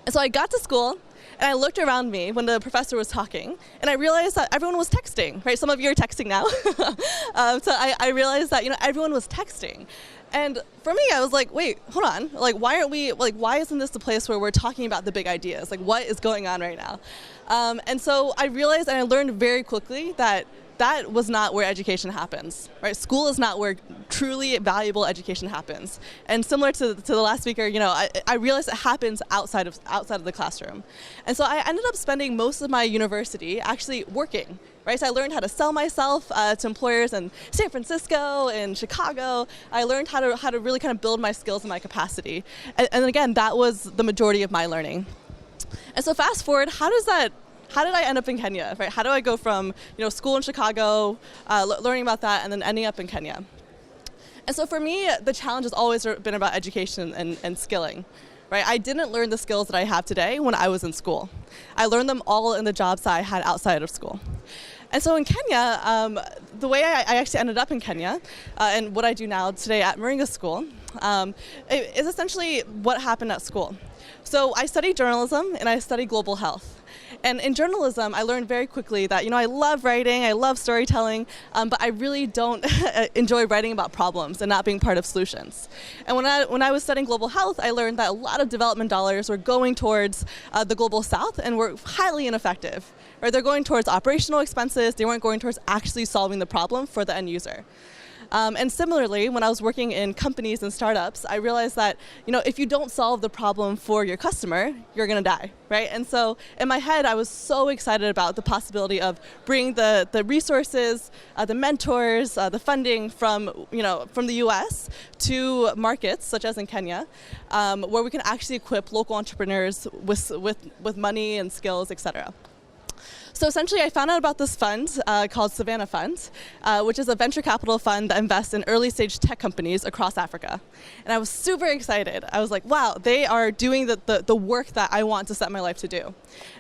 And so I got to school and I looked around me when the professor was talking and I realized that everyone was texting, right? Some of you are texting now. So I realized that, everyone was texting. And for me, I was like, wait, hold on. Why isn't this the place where we're talking about the big ideas? What is going on right now? And so I realized and I learned very quickly that was not where education happens, right? School is not where truly valuable education happens. And similar to the last speaker, I realized it happens outside of the classroom. And so I ended up spending most of my university actually working. Right, so I learned how to sell myself to employers in San Francisco and Chicago. I learned how to really kind of build my skills and my capacity. And again, that was the majority of my learning. And so fast forward, how did I end up in Kenya? Right? How do I go from school in Chicago, learning about that, and then ending up in Kenya? And so for me, the challenge has always been about education and skilling. Right? I didn't learn the skills that I have today when I was in school. I learned them all in the jobs that I had outside of school. And so in Kenya, the way I actually ended up in Kenya and what I do now today at Moringa School is essentially what happened at school. So I studied journalism and I studied global health. And in journalism, I learned very quickly that, I love writing, I love storytelling, but I really don't enjoy writing about problems and not being part of solutions. And when I was studying global health, I learned that a lot of development dollars were going towards the global south and were highly ineffective. Or they're going towards operational expenses, they weren't going towards actually solving the problem for the end user. And similarly, when I was working in companies and startups, I realized that if you don't solve the problem for your customer, you're going to die, right? And so in my head, I was so excited about the possibility of bringing the resources, the mentors, the funding from the US to markets such as in Kenya, where we can actually equip local entrepreneurs with money and skills, etc. So essentially, I found out about this fund called Savannah Fund, which is a venture capital fund that invests in early stage tech companies across Africa. And I was super excited. I was like, wow, they are doing the work that I want to set my life to do.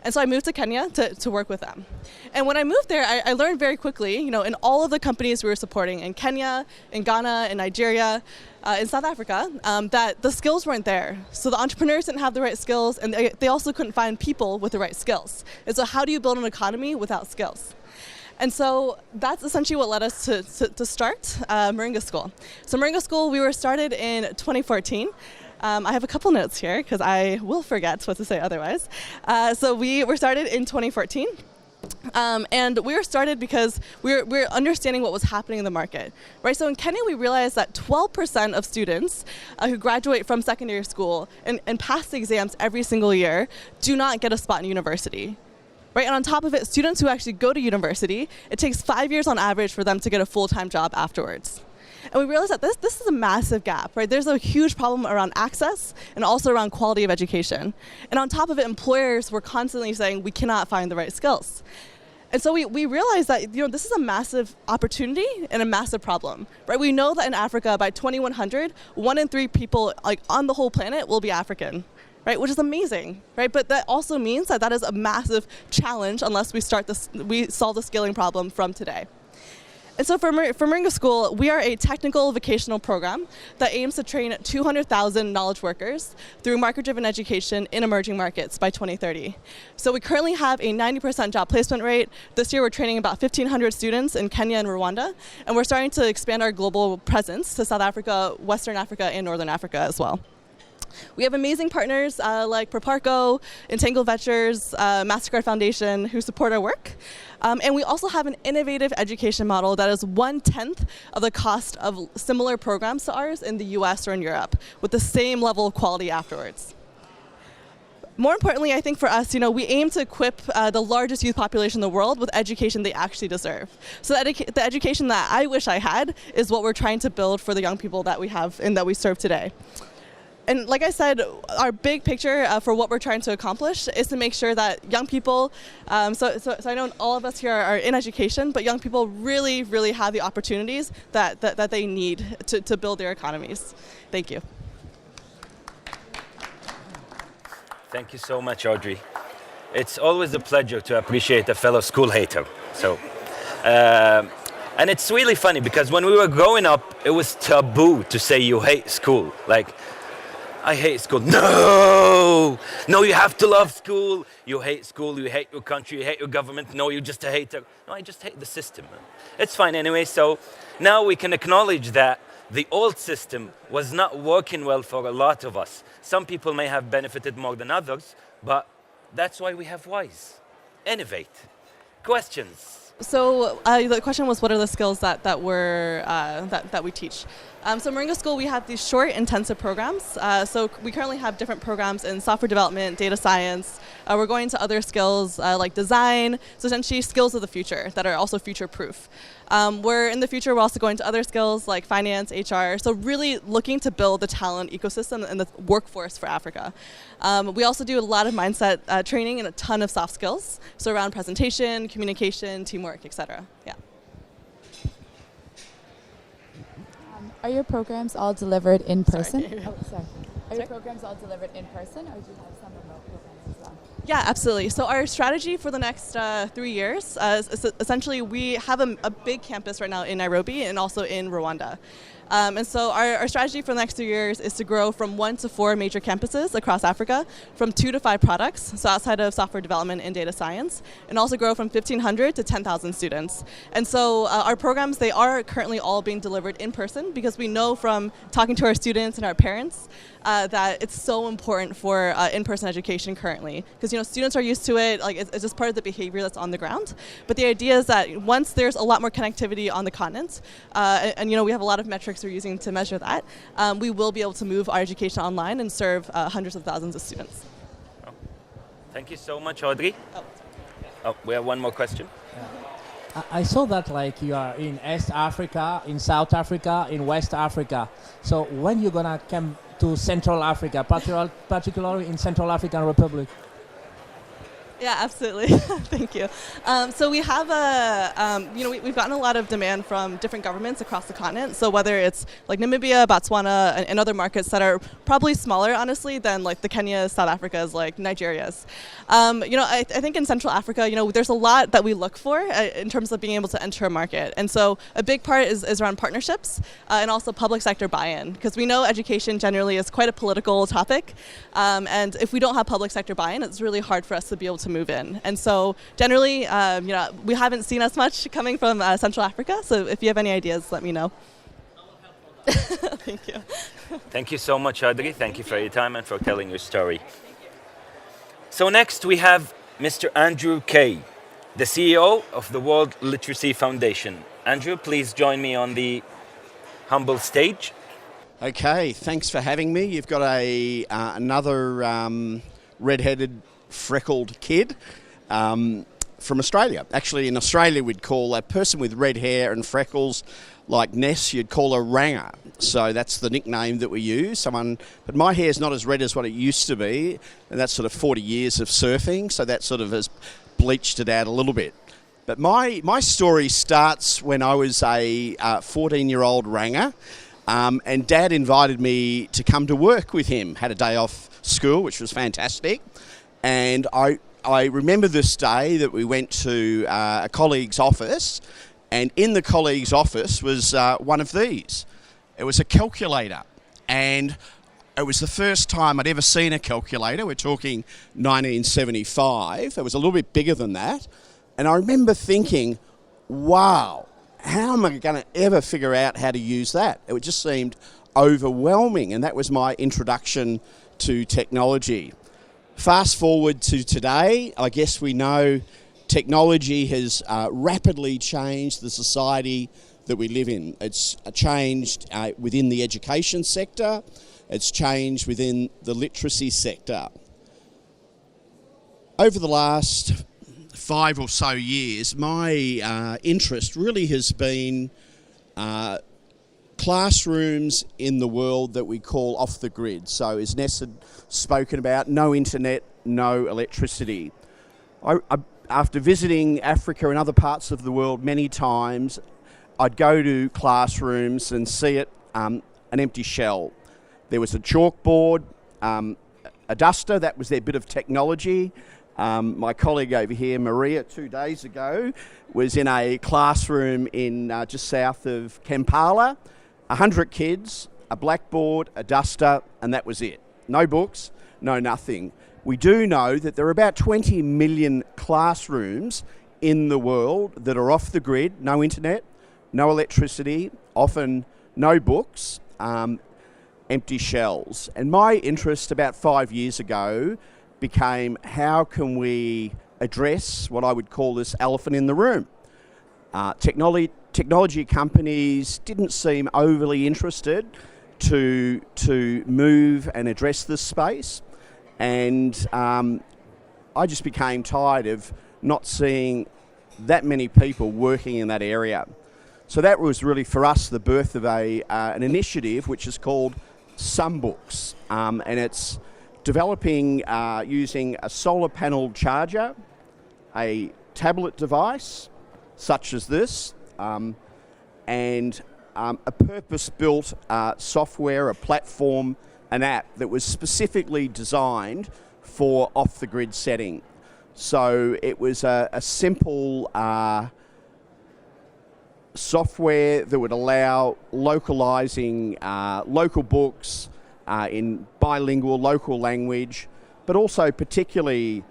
And so I moved to Kenya to work with them. And when I moved there, I learned very quickly, in all of the companies we were supporting in Kenya, in Ghana, in Nigeria, in South Africa, that the skills weren't there. So the entrepreneurs didn't have the right skills, and they also couldn't find people with the right skills. And so how do you build an economy without skills? And so that's essentially what led us to start Moringa School. So Moringa School, we were started in 2014. I have a couple notes here because I will forget what to say otherwise. So we were started in 2014. And we were started because we're understanding what was happening in the market, right? So in Kenya, we realized that 12% of students who graduate from secondary school and pass the exams every single year do not get a spot in university, right? And on top of it, students who actually go to university, it takes 5 years on average for them to get a full-time job afterwards. And we realized that this is a massive gap, right? There's a huge problem around access and also around quality of education. And on top of it, employers were constantly saying, we cannot find the right skills. And so we realized that this is a massive opportunity and a massive problem, right? We know that in Africa, by 2100, 1 in 3 people on the whole planet will be African, right? Which is amazing, right? But that also means that is a massive challenge unless we solve the scaling problem from today. And so for Moringa School, we are a technical vocational program that aims to train 200,000 knowledge workers through market-driven education in emerging markets by 2030. So we currently have a 90% job placement rate. This year we're training about 1,500 students in Kenya and Rwanda, and we're starting to expand our global presence to South Africa, Western Africa, and Northern Africa as well. We have amazing partners like Proparco, Entangle Ventures, MasterCard Foundation who support our work. And we also have an innovative education model that is 1/10 of the cost of similar programs to ours in the US or in Europe, with the same level of quality afterwards. More importantly, I think for us, we aim to equip the largest youth population in the world with education they actually deserve. So the education that I wish I had is what we're trying to build for the young people that we have and that we serve today. And like I said, our big picture for what we're trying to accomplish is to make sure that young people, so I know all of us here are in education, but young people really, really have the opportunities that they need to build their economies. Thank you. Thank you so much, Audrey. It's always a pleasure to appreciate a fellow school hater. So, and it's really funny because when we were growing up, it was taboo to say you hate school. Like, I hate school. No, you have to love school. You hate school, you hate your country, you hate your government. No, you're just a hater. No, I just hate the system. It's fine anyway. So now we can acknowledge that the old system was not working well for a lot of us. Some people may have benefited more than others, but that's why we have WISE. Innovate. Questions? So the question was, what are the skills that we teach? So Moringa School, we have these short, intensive programs. So we currently have different programs in software development, data science. We're going to other skills like design, so essentially skills of the future that are also future-proof. In the future, we're also going to other skills like finance, HR, so really looking to build the talent ecosystem and the workforce for Africa. We also do a lot of mindset training and a ton of soft skills, so around presentation, communication, teamwork, etc. Yeah. Are your programs all delivered in person? Sorry. Oh, sorry. Are your programs all delivered in person, or do you have some remote programs as well? Yeah, absolutely. So our strategy for the next 3 years is essentially we have a big campus right now in Nairobi and also in Rwanda. And so our strategy for the next 3 years is to grow from 1 to 4 major campuses across Africa, from 2 to 5 products, so outside of software development and data science, and also grow from 1,500 to 10,000 students. And so our programs, they are currently all being delivered in person because we know from talking to our students and our parents that it's so important for in-person education currently, because students are used to it, like it's just part of the behavior that's on the ground. But the idea is that once there's a lot more connectivity on the continent, and we have a lot of metrics we're using to measure that, we will be able to move our education online and serve hundreds of thousands of students. Oh. Thank you so much, Audrey. Oh, we have one more question. I saw that like you are in East Africa, in South Africa, in West Africa. So when you're gonna come to Central Africa, particularly in Central African Republic? Yeah, absolutely. Thank you. So we have we've gotten a lot of demand from different governments across the continent. So whether it's like Namibia, Botswana, and other markets that are probably smaller, honestly, than like the Kenyas, South Africas, like Nigerias. I think in Central Africa, there's a lot that we look for in terms of being able to enter a market. And so a big part is around partnerships and also public sector buy-in, because we know education generally is quite a political topic. And if we don't have public sector buy-in, it's really hard for us to be able to move in. And so generally, we haven't seen as much coming from Central Africa. So if you have any ideas, let me know. Thank you. Thank you so much, Audrey. Thank you for your time and for telling your story. So next we have Mr. Andrew Kay, the CEO of the World Literacy Foundation. Andrew, please join me on the humble stage. Okay, thanks for having me. You've got another red-headed, freckled kid from Australia. Actually, in Australia, we'd call a person with red hair and freckles like Ness, you'd call a ranger. So that's the nickname that we use. But my hair's not as red as what it used to be, and that's sort of 40 years of surfing, so that sort of has bleached it out a little bit. But my story starts when I was a 14-year-old ranger, and Dad invited me to come to work with him. Had a day off school, which was fantastic. And I remember this day that we went to a colleague's office, and in the colleague's office was one of these. It was a calculator, and it was the first time I'd ever seen a calculator. We're talking 1975. It was a little bit bigger than that. And I remember thinking, wow, how am I going to ever figure out how to use that? It just seemed overwhelming, and that was my introduction to technology. Fast forward to today, I guess we know technology has rapidly changed the society that we live in. It's changed within the education sector. It's changed within the literacy sector. Over the last 5 or so years, my interest really has been classrooms in the world that we call off the grid. So as Ness had spoken about, no internet, no electricity. After visiting Africa and other parts of the world many times, I'd go to classrooms and see it an empty shell. There was a chalkboard, a duster, that was their bit of technology. My colleague over here, Maria, 2 days ago, was in a classroom in just south of Kampala. 100 kids, a blackboard, a duster, and that was it. No books, no nothing. We do know that there are about 20 million classrooms in the world that are off the grid, no internet, no electricity, often no books, empty shells. And my interest about 5 years ago became, how can we address what I would call this elephant in the room? Technology companies didn't seem overly interested to move and address this space, and I just became tired of not seeing that many people working in that area. So that was really for us the birth of an initiative which is called Some Books, and it's developing using a solar panel charger, a tablet device such as this, and a purpose-built software, a platform, an app that was specifically designed for off-the-grid setting. So it was a simple software that would allow localizing local books in bilingual local language, but also particularly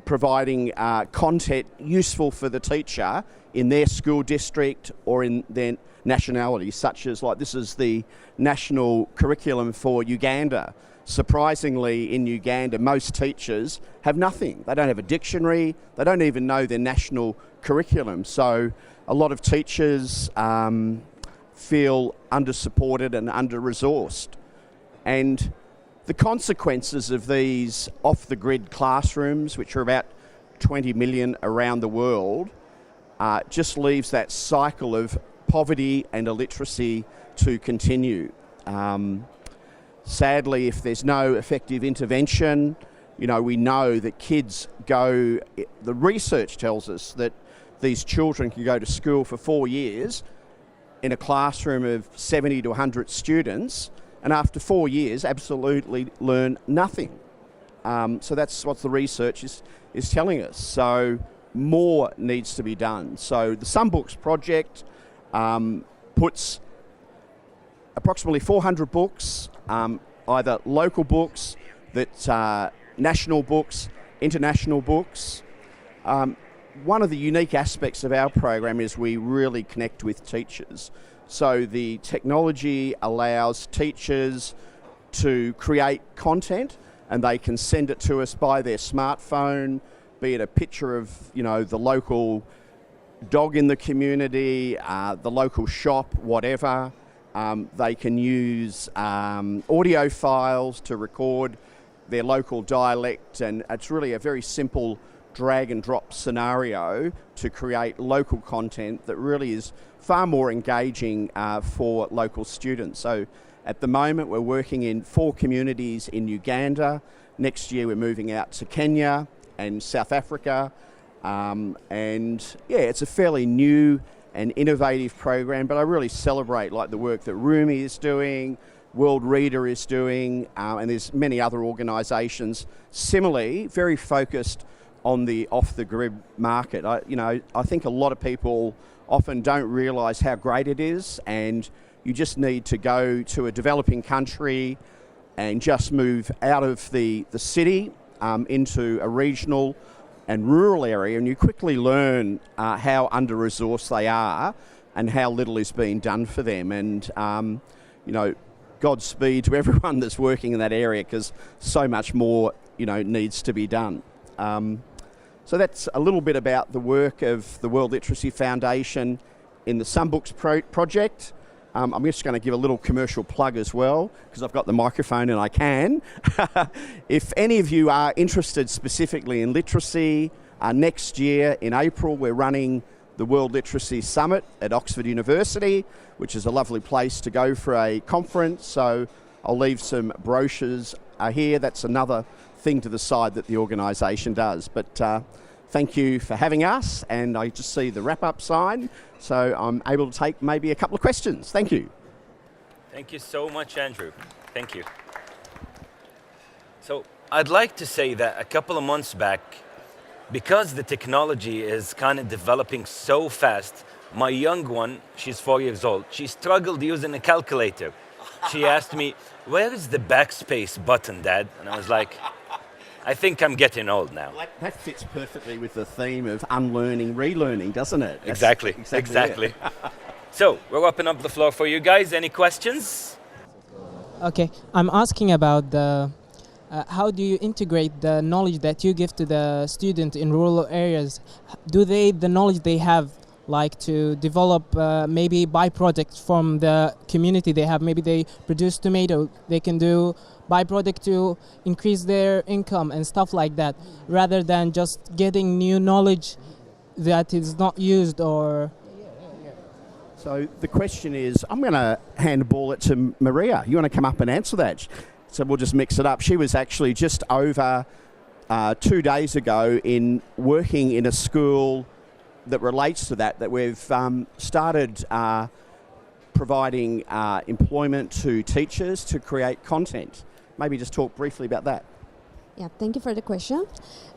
providing content useful for the teacher in their school district or in their nationality, such as, like, this is the national curriculum for Uganda. Surprisingly, in Uganda, most teachers have nothing. They don't have a dictionary. They don't even know their national curriculum. So a lot of teachers feel under-supported and under-resourced. And the consequences of these off-the-grid classrooms, which are about 20 million around the world, just leaves that cycle of poverty and illiteracy to continue. Sadly, if there's no effective intervention, we know that kids go, the research tells us that these children can go to school for 4 years in a classroom of 70 to 100 students, and after 4 years absolutely learn nothing. So that's what the research is telling us. So more needs to be done. So the Some Books project puts approximately 400 books, either local books, national books, international books. One of the unique aspects of our program is we really connect with teachers. So the technology allows teachers to create content, and they can send it to us by their smartphone, be it a picture of, the local dog in the community, the local shop, whatever. They can use audio files to record their local dialect, and it's really a very simple drag and drop scenario to create local content that really is far more engaging for local students. So at the moment we're working in 4 communities in Uganda. Next year we're moving out to Kenya and South Africa. It's a fairly new and innovative program, but I really celebrate the work that Rumie is doing, World Reader is doing, and there's many other organisations similarly very focused on the off-the-grid market. I think a lot of people often don't realise how great it is, and you just need to go to a developing country and just move out of the city into a regional and rural area, and you quickly learn how under-resourced they are and how little is being done for them. And, Godspeed to everyone that's working in that area, because so much more, needs to be done. So that's a little bit about the work of the World Literacy Foundation in the Some Books project. I'm just going to give a little commercial plug as well, because I've got the microphone and I can. If any of you are interested specifically in literacy, next year in April we're running the World Literacy Summit at Oxford University, which is a lovely place to go for a conference. So I'll leave some brochures here. That's another thing to the side that the organisation does. But thank you for having us, and I just see the wrap-up sign, so I'm able to take maybe a couple of questions. Thank you. Thank you so much, Andrew. Thank you. So I'd like to say that a couple of months back, because the technology is kind of developing so fast, my young one, she's 4 years old, she struggled using a calculator. She asked me, "Where is the backspace button, Dad?" And I was like, I think I'm getting old now. That fits perfectly with the theme of unlearning, relearning, doesn't it? Exactly. So, we'll open up the floor for you guys. Any questions? Okay, I'm asking about how do you integrate the knowledge that you give to the student in rural areas? Do the knowledge they have, to develop maybe byproducts from the community they have? Maybe they produce tomato, they can do byproduct to increase their income and stuff like that, rather than just getting new knowledge that is not used or... So the question is, I'm going to handball it to Maria. You want to come up and answer that? So we'll just mix it up. She was actually just over 2 days ago in working in a school that relates to that we've started providing employment to teachers to create content. Maybe just talk briefly about that. Yeah, thank you for the question.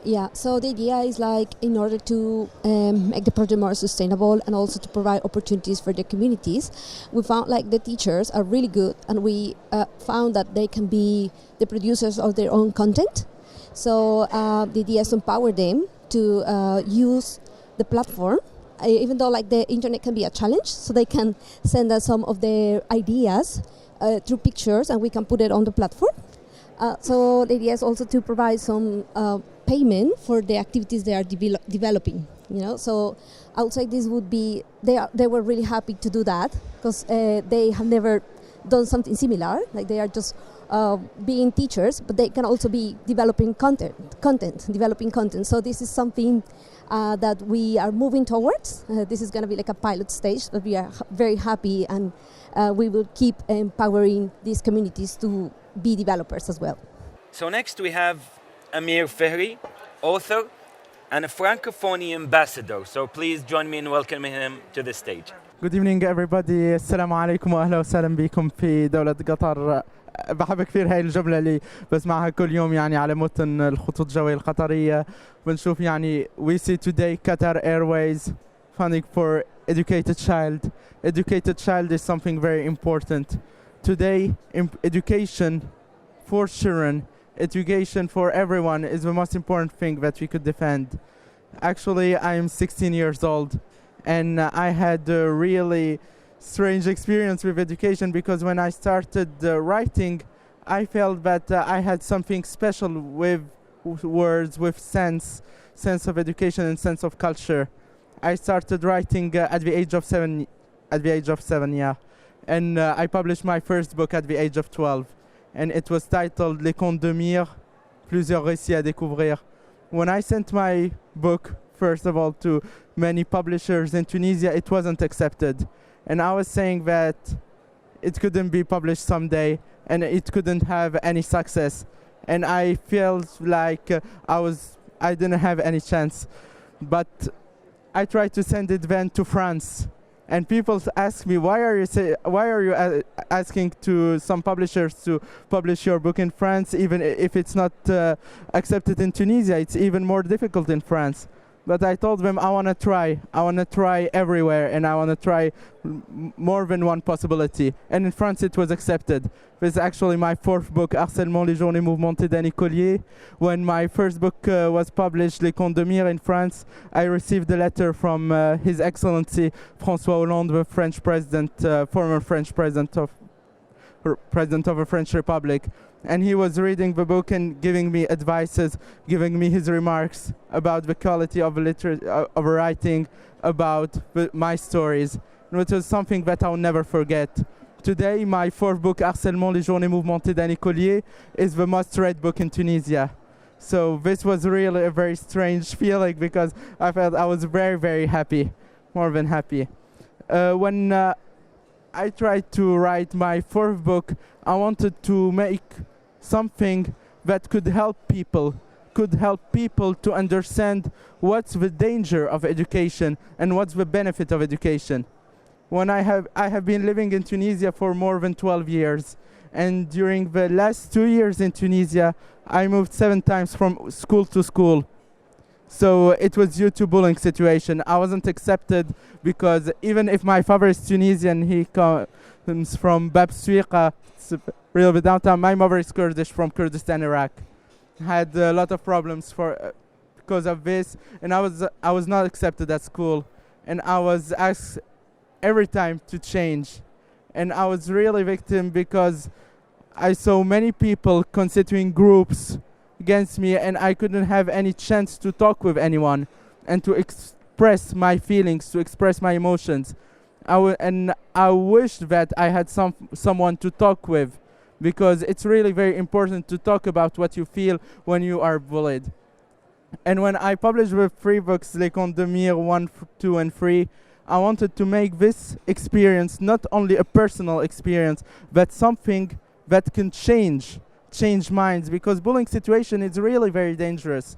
Yeah, so the idea is like in order to make the project more sustainable and also to provide opportunities for the communities, we found like the teachers are really good, and we found that they can be the producers of their own content. So the idea is to empower them to use the platform, even though like the internet can be a challenge, so they can send us some of their ideas through pictures, and we can put it on the platform. So the idea is also to provide some payment for the activities they are developing. You know, so I would say this would be they were really happy to do that because they have never done something similar. Like they are just being teachers, but they can also be developing developing content. So this is something that we are moving towards. This is going to be like a pilot stage, but we are very happy, and we will keep empowering these communities to be developers as well. So next we have Amir Fehri, author and a Francophonie ambassador. So please join me in welcoming him to the stage. Good evening everybody. السلام عليكم واهلا وسهلا بكم في دولة قطر. بحب كثير هاي الجملة اللي بسمعها كل يوم يعني على متن الخطوط الجوية القطرية. بنشوف يعني we see today Qatar Airways funding for educated child. Educated child is something very important. Today, education for children, education for everyone is the most important thing that we could defend. Actually, I am 16 years old, and I had a really strange experience with education because when I started writing, I felt that I had something special with words, with sense of education and sense of culture. I started writing at the age of 7, yeah. And I published my first book at the age of 12. And it was titled Les Contes d'Amir, plusieurs récits à découvrir. When I sent my book, first of all, to many publishers in Tunisia, it wasn't accepted. And I was saying that it couldn't be published someday, and it couldn't have any success. And I felt like I didn't have any chance. But I tried to send it then to France. And people ask me, why are you asking to some publishers to publish your book in France, even if it's not accepted in Tunisia? It's even more difficult in France. But I told them I want to try everywhere, and I want to try more than one possibility. And in France it was accepted. This is actually my fourth book, Harcèlement, les journées mouvementées d'un écolier. When my first book was published, Les Contes d'Amir, in France, I received a letter from His Excellency François Hollande, the French president, former French president of the French Republic. And he was reading the book and giving me advices, giving me his remarks about the quality of writing, about my stories, which was something that I'll never forget. Today, my fourth book, Harcèlement, les journées mouvementées d'un écolier, is the most read book in Tunisia. So this was really a very strange feeling because I felt I was very, very happy, more than happy. When I tried to write my fourth book, I wanted to make something that could help people to understand what's the danger of education and what's the benefit of education. When I have been living in Tunisia for more than 12 years, and during the last 2 years in Tunisia, I moved 7 times from school to school. So it was due to bullying situation. I wasn't accepted because even if my father is Tunisian, he comes from Bab Suiqa, really downtown. My mother is Kurdish from Kurdistan, Iraq. Had a lot of problems because of this, and I was not accepted at school, and I was asked every time to change, and I was really victim because I saw many people constituting groups against me, and I couldn't have any chance to talk with anyone and to express my feelings, to express my emotions. I wished that I had someone to talk with, because it's really very important to talk about what you feel when you are bullied. And when I published the 3 books, Les Contes d'Amir 1, 2, and 3, I wanted to make this experience not only a personal experience, but something that can change minds, because bullying situation is really very dangerous.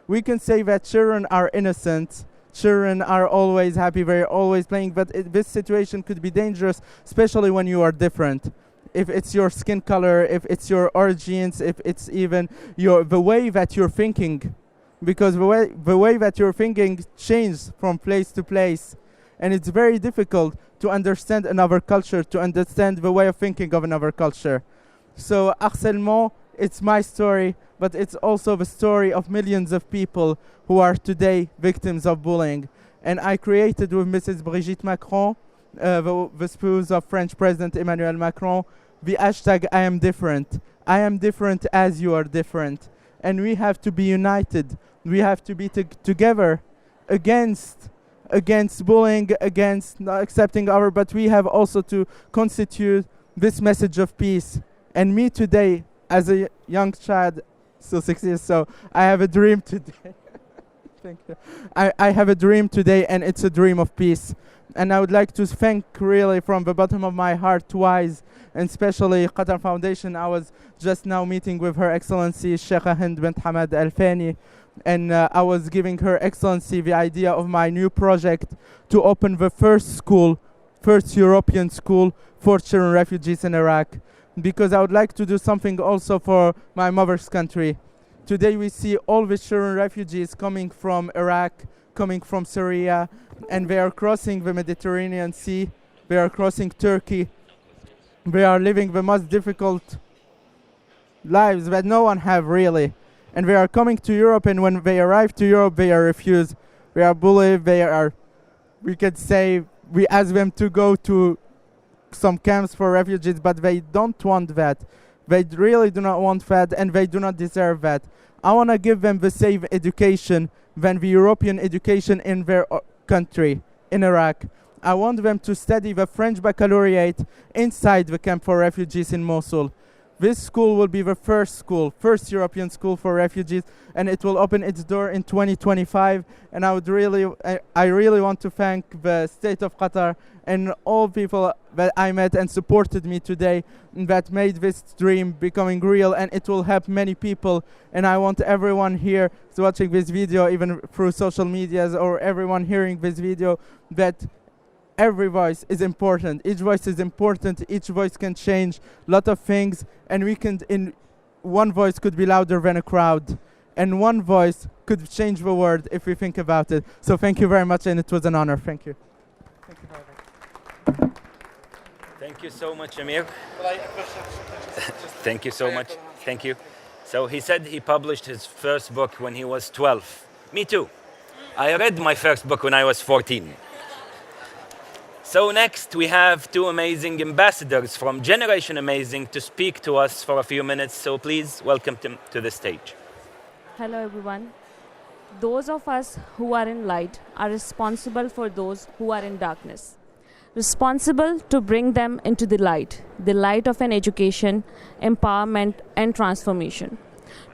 We can say that children are innocent, children are always happy, they're always playing, but this situation could be dangerous, especially when you are different. if it's your skin color, if it's your origins, if it's even the way that you're thinking, because the way that you're thinking changes from place to place, and it's very difficult to understand another culture, to understand the way of thinking of another culture. So harcèlement, it's my story, but it's also the story of millions of people who are today victims of bullying. And I created with Mrs. Brigitte Macron, the spouse of French President Emmanuel Macron, the hashtag I am different. I am different as you are different. And we have to be united. We have to be together against bullying, against not accepting but we have also to constitute this message of peace. And me today, as a young child, still 6 years, so I have a dream today. Thank you. I have a dream today, and it's a dream of peace. And I would like to thank really from the bottom of my heart WISE, and especially Qatar Foundation. I was just now meeting with Her Excellency Sheikha Hind bint Hamad Al Thani, and I was giving Her Excellency the idea of my new project to open the first European school for children refugees in Iraq, because I would like to do something also for my mother's country. Today we see all the children refugees coming from Iraq, coming from Syria, and they are crossing the Mediterranean Sea, they are crossing Turkey, they are living the most difficult lives that no one have really. And they are coming to Europe, and when they arrive to Europe, they are refused. They are bullied, we could say, we ask them to go to some camps for refugees, but they don't want that. They really do not want that, and they do not deserve that. I want to give them the same education than the European education in their country, in Iraq. I want them to study the French baccalaureate inside the camp for refugees in Mosul. This school will be the first European school for refugees, and it will open its door in 2025. And I really want to thank the state of Qatar and all people that I met and supported me today that made this dream becoming real, and it will help many people. And I want everyone here watching this video, even through social medias, or everyone hearing this video, that every voice is important. Each voice is important. Each voice can change a lot of things, and one voice could be louder than a crowd, and one voice could change the world if we think about it. So thank you very much, and it was an honor. Thank you. Thank you very much. Thank you so much, Amir. Thank you so much. Thank you. So he said he published his first book when he was 12. Me too. I read my first book when I was 14. So next we have two amazing ambassadors from Generation Amazing to speak to us for a few minutes. So please welcome them to the stage. Hello everyone. Those of us who are in light are responsible for those who are in darkness. Responsible to bring them into the light of an education, empowerment and transformation.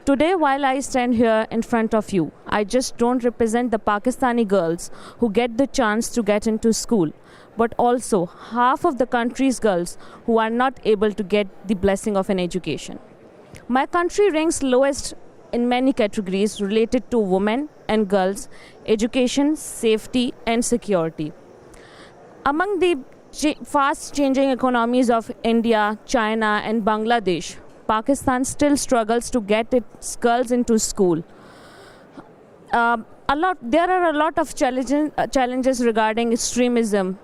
Today, while I stand here in front of you, I just don't represent the Pakistani girls who get the chance to get into school, but also half of the country's girls who are not able to get the blessing of an education. My country ranks lowest in many categories related to women and girls, education, safety and security. Among the fast-changing economies of India, China and Bangladesh, Pakistan still struggles to get its girls into school. There are a lot of challenges regarding extremism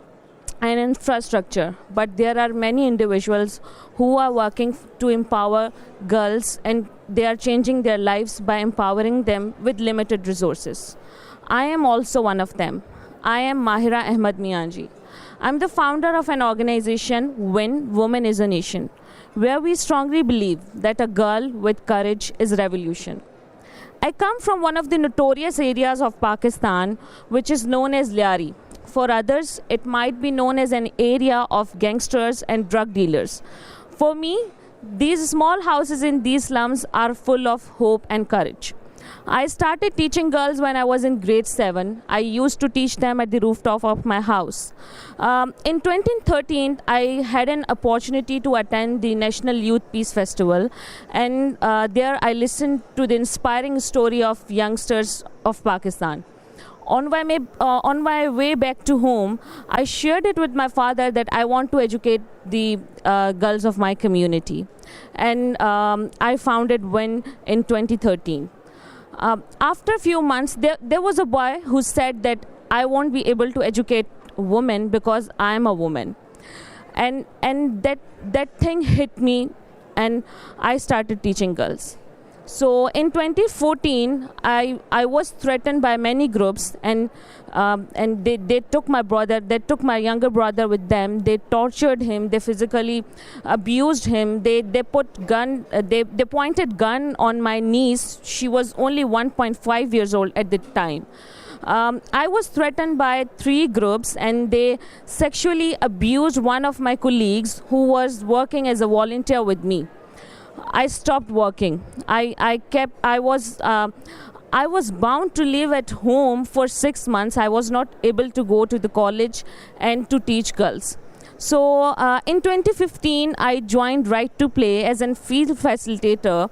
and infrastructure, but there are many individuals who are working to empower girls, and they are changing their lives by empowering them with limited resources. I am also one of them. I am Mahira Ahmed Mianji. I'm the founder of an organization, When Woman is a Nation, where we strongly believe that a girl with courage is revolution. I come from one of the notorious areas of Pakistan, which is known as Lyari. For others, it might be known as an area of gangsters and drug dealers. For me, these small houses in these slums are full of hope and courage. I started teaching girls when I was in grade 7. I used to teach them at the rooftop of my house. In 2013, I had an opportunity to attend the National Youth Peace Festival, and there I listened to the inspiring story of youngsters of Pakistan. on my way back to home, I shared it with my father that I want to educate the girls of my community. And I founded WIN in 2013. After a few months, there was a boy who said that I won't be able to educate women because I'm a woman. And that thing hit me, and I started teaching girls. So in 2014, I was threatened by many groups, and they took my brother, they took my younger brother with them. They tortured him, they physically abused him. They pointed gun on my niece. She was only 1.5 years old at the time. I was threatened by 3 groups, and they sexually abused one of my colleagues who was working as a volunteer with me. I stopped working. I was bound to live at home for 6 months. I was not able to go to the college and to teach girls. So in 2015, I joined Right to Play as a field facilitator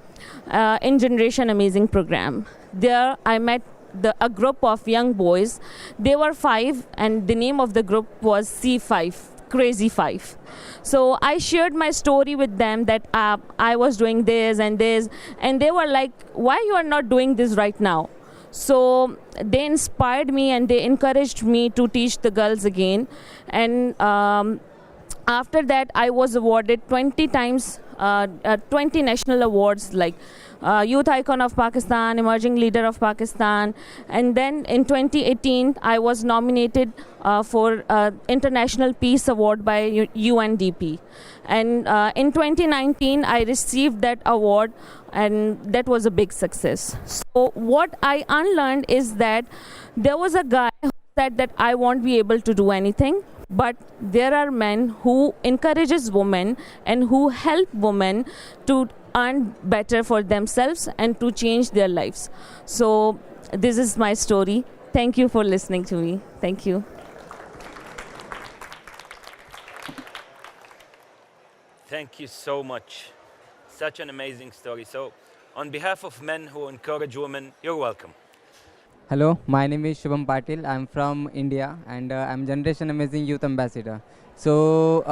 in Generation Amazing program. There I met a group of young boys. They were 5, and the name of the group was C5. Crazy 5. So I shared my story with them that I was doing this, and they were like, why you are not doing this right now? So they inspired me, and they encouraged me to teach the girls again. And after that, I was awarded 20 times, 20 national awards, like Youth Icon of Pakistan, Emerging Leader of Pakistan. And then in 2018, I was nominated for International Peace Award by UNDP. And in 2019, I received that award, and that was a big success. So what I unlearned is that there was a guy who said that I won't be able to do anything, but there are men who encourages women and who help women to earn better for themselves and to change their lives. So this is my story. Thank you for listening to me. Thank you. Thank you so much. Such an amazing story. So on behalf of men who encourage women, you're welcome. Hello, my name is Shubham Patil. I'm from India, and I'm Generation Amazing Youth Ambassador. So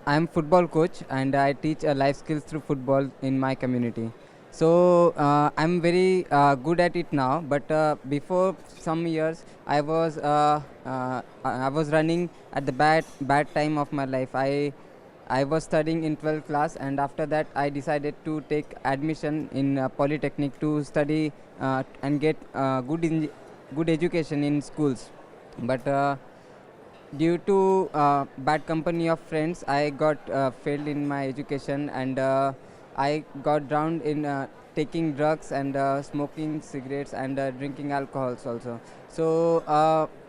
I'm football coach, and I teach life skills through football in my community. So I'm very good at it now, but before some years I was running at the bad time of my life. I was studying in 12th class, and after that I decided to take admission in Polytechnic to study and get good education in schools. But due to bad company of friends, I got failed in my education, and I got drowned in taking drugs and smoking cigarettes and drinking alcohols also. So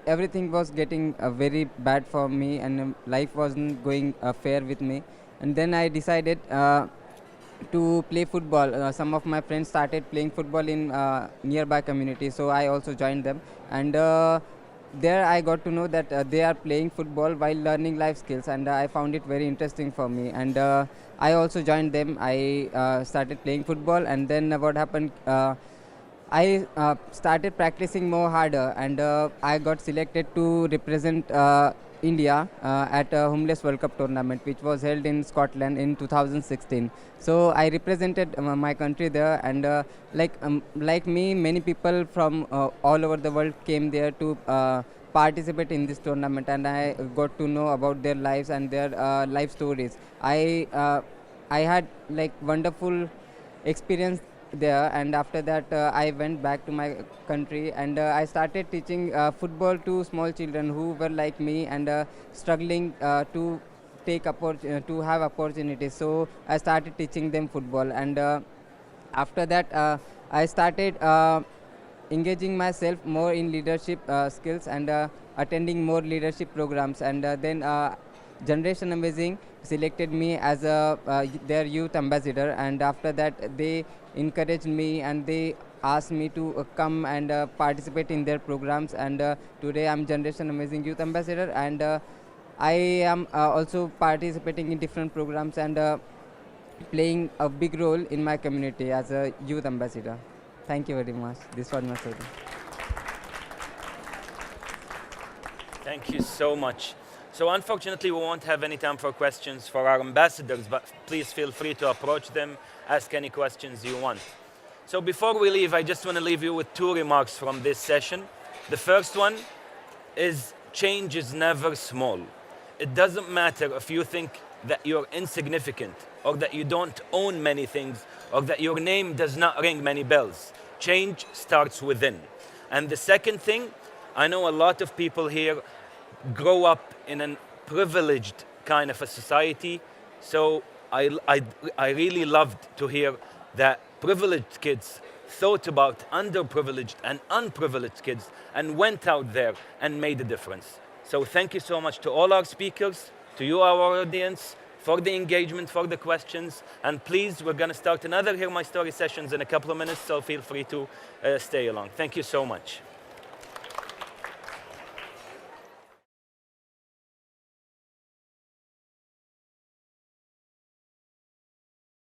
everything was getting very bad for me, and life wasn't going fair with me. And then I decided to play football. Some of my friends started playing football in nearby community, so I also joined them. And there I got to know that they are playing football while learning life skills, and I found it very interesting for me. And I also joined them. I started playing football, and then what happened, I started practicing more harder, and I got selected to represent India at a Homeless World Cup tournament, which was held in Scotland in 2016. So I represented my country there, and like me, many people from all over the world came there to participate in this tournament, and I got to know about their lives and their life stories. I had like wonderful experience there, and after that I went back to my country, and I started teaching football to small children who were like me and struggling to have opportunities. So I started teaching them football, and after that I started engaging myself more in leadership skills and attending more leadership programs, and then Generation Amazing selected me as their youth ambassador, and after that they encouraged me and they asked me to come and participate in their programs, and today I'm Generation Amazing Youth Ambassador, and I am also participating in different programs and playing a big role in my community as a youth ambassador. Thank you very much. This was my story. Thank you so much. So unfortunately, we won't have any time for questions for our ambassadors, but please feel free to approach them, ask any questions you want. So before we leave, I just want to leave you with 2 remarks from this session. The first one is change is never small. It doesn't matter if you think that you're insignificant or that you don't own many things or that your name does not ring many bells. Change starts within. And the second thing, I know a lot of people here grow up in a privileged kind of a society. So I really loved to hear that privileged kids thought about underprivileged and unprivileged kids and went out there and made a difference. So thank you so much to all our speakers, to you, our audience, for the engagement, for the questions. And please, we're going to start another Hear My Story sessions in a couple of minutes, so feel free to stay along. Thank you so much.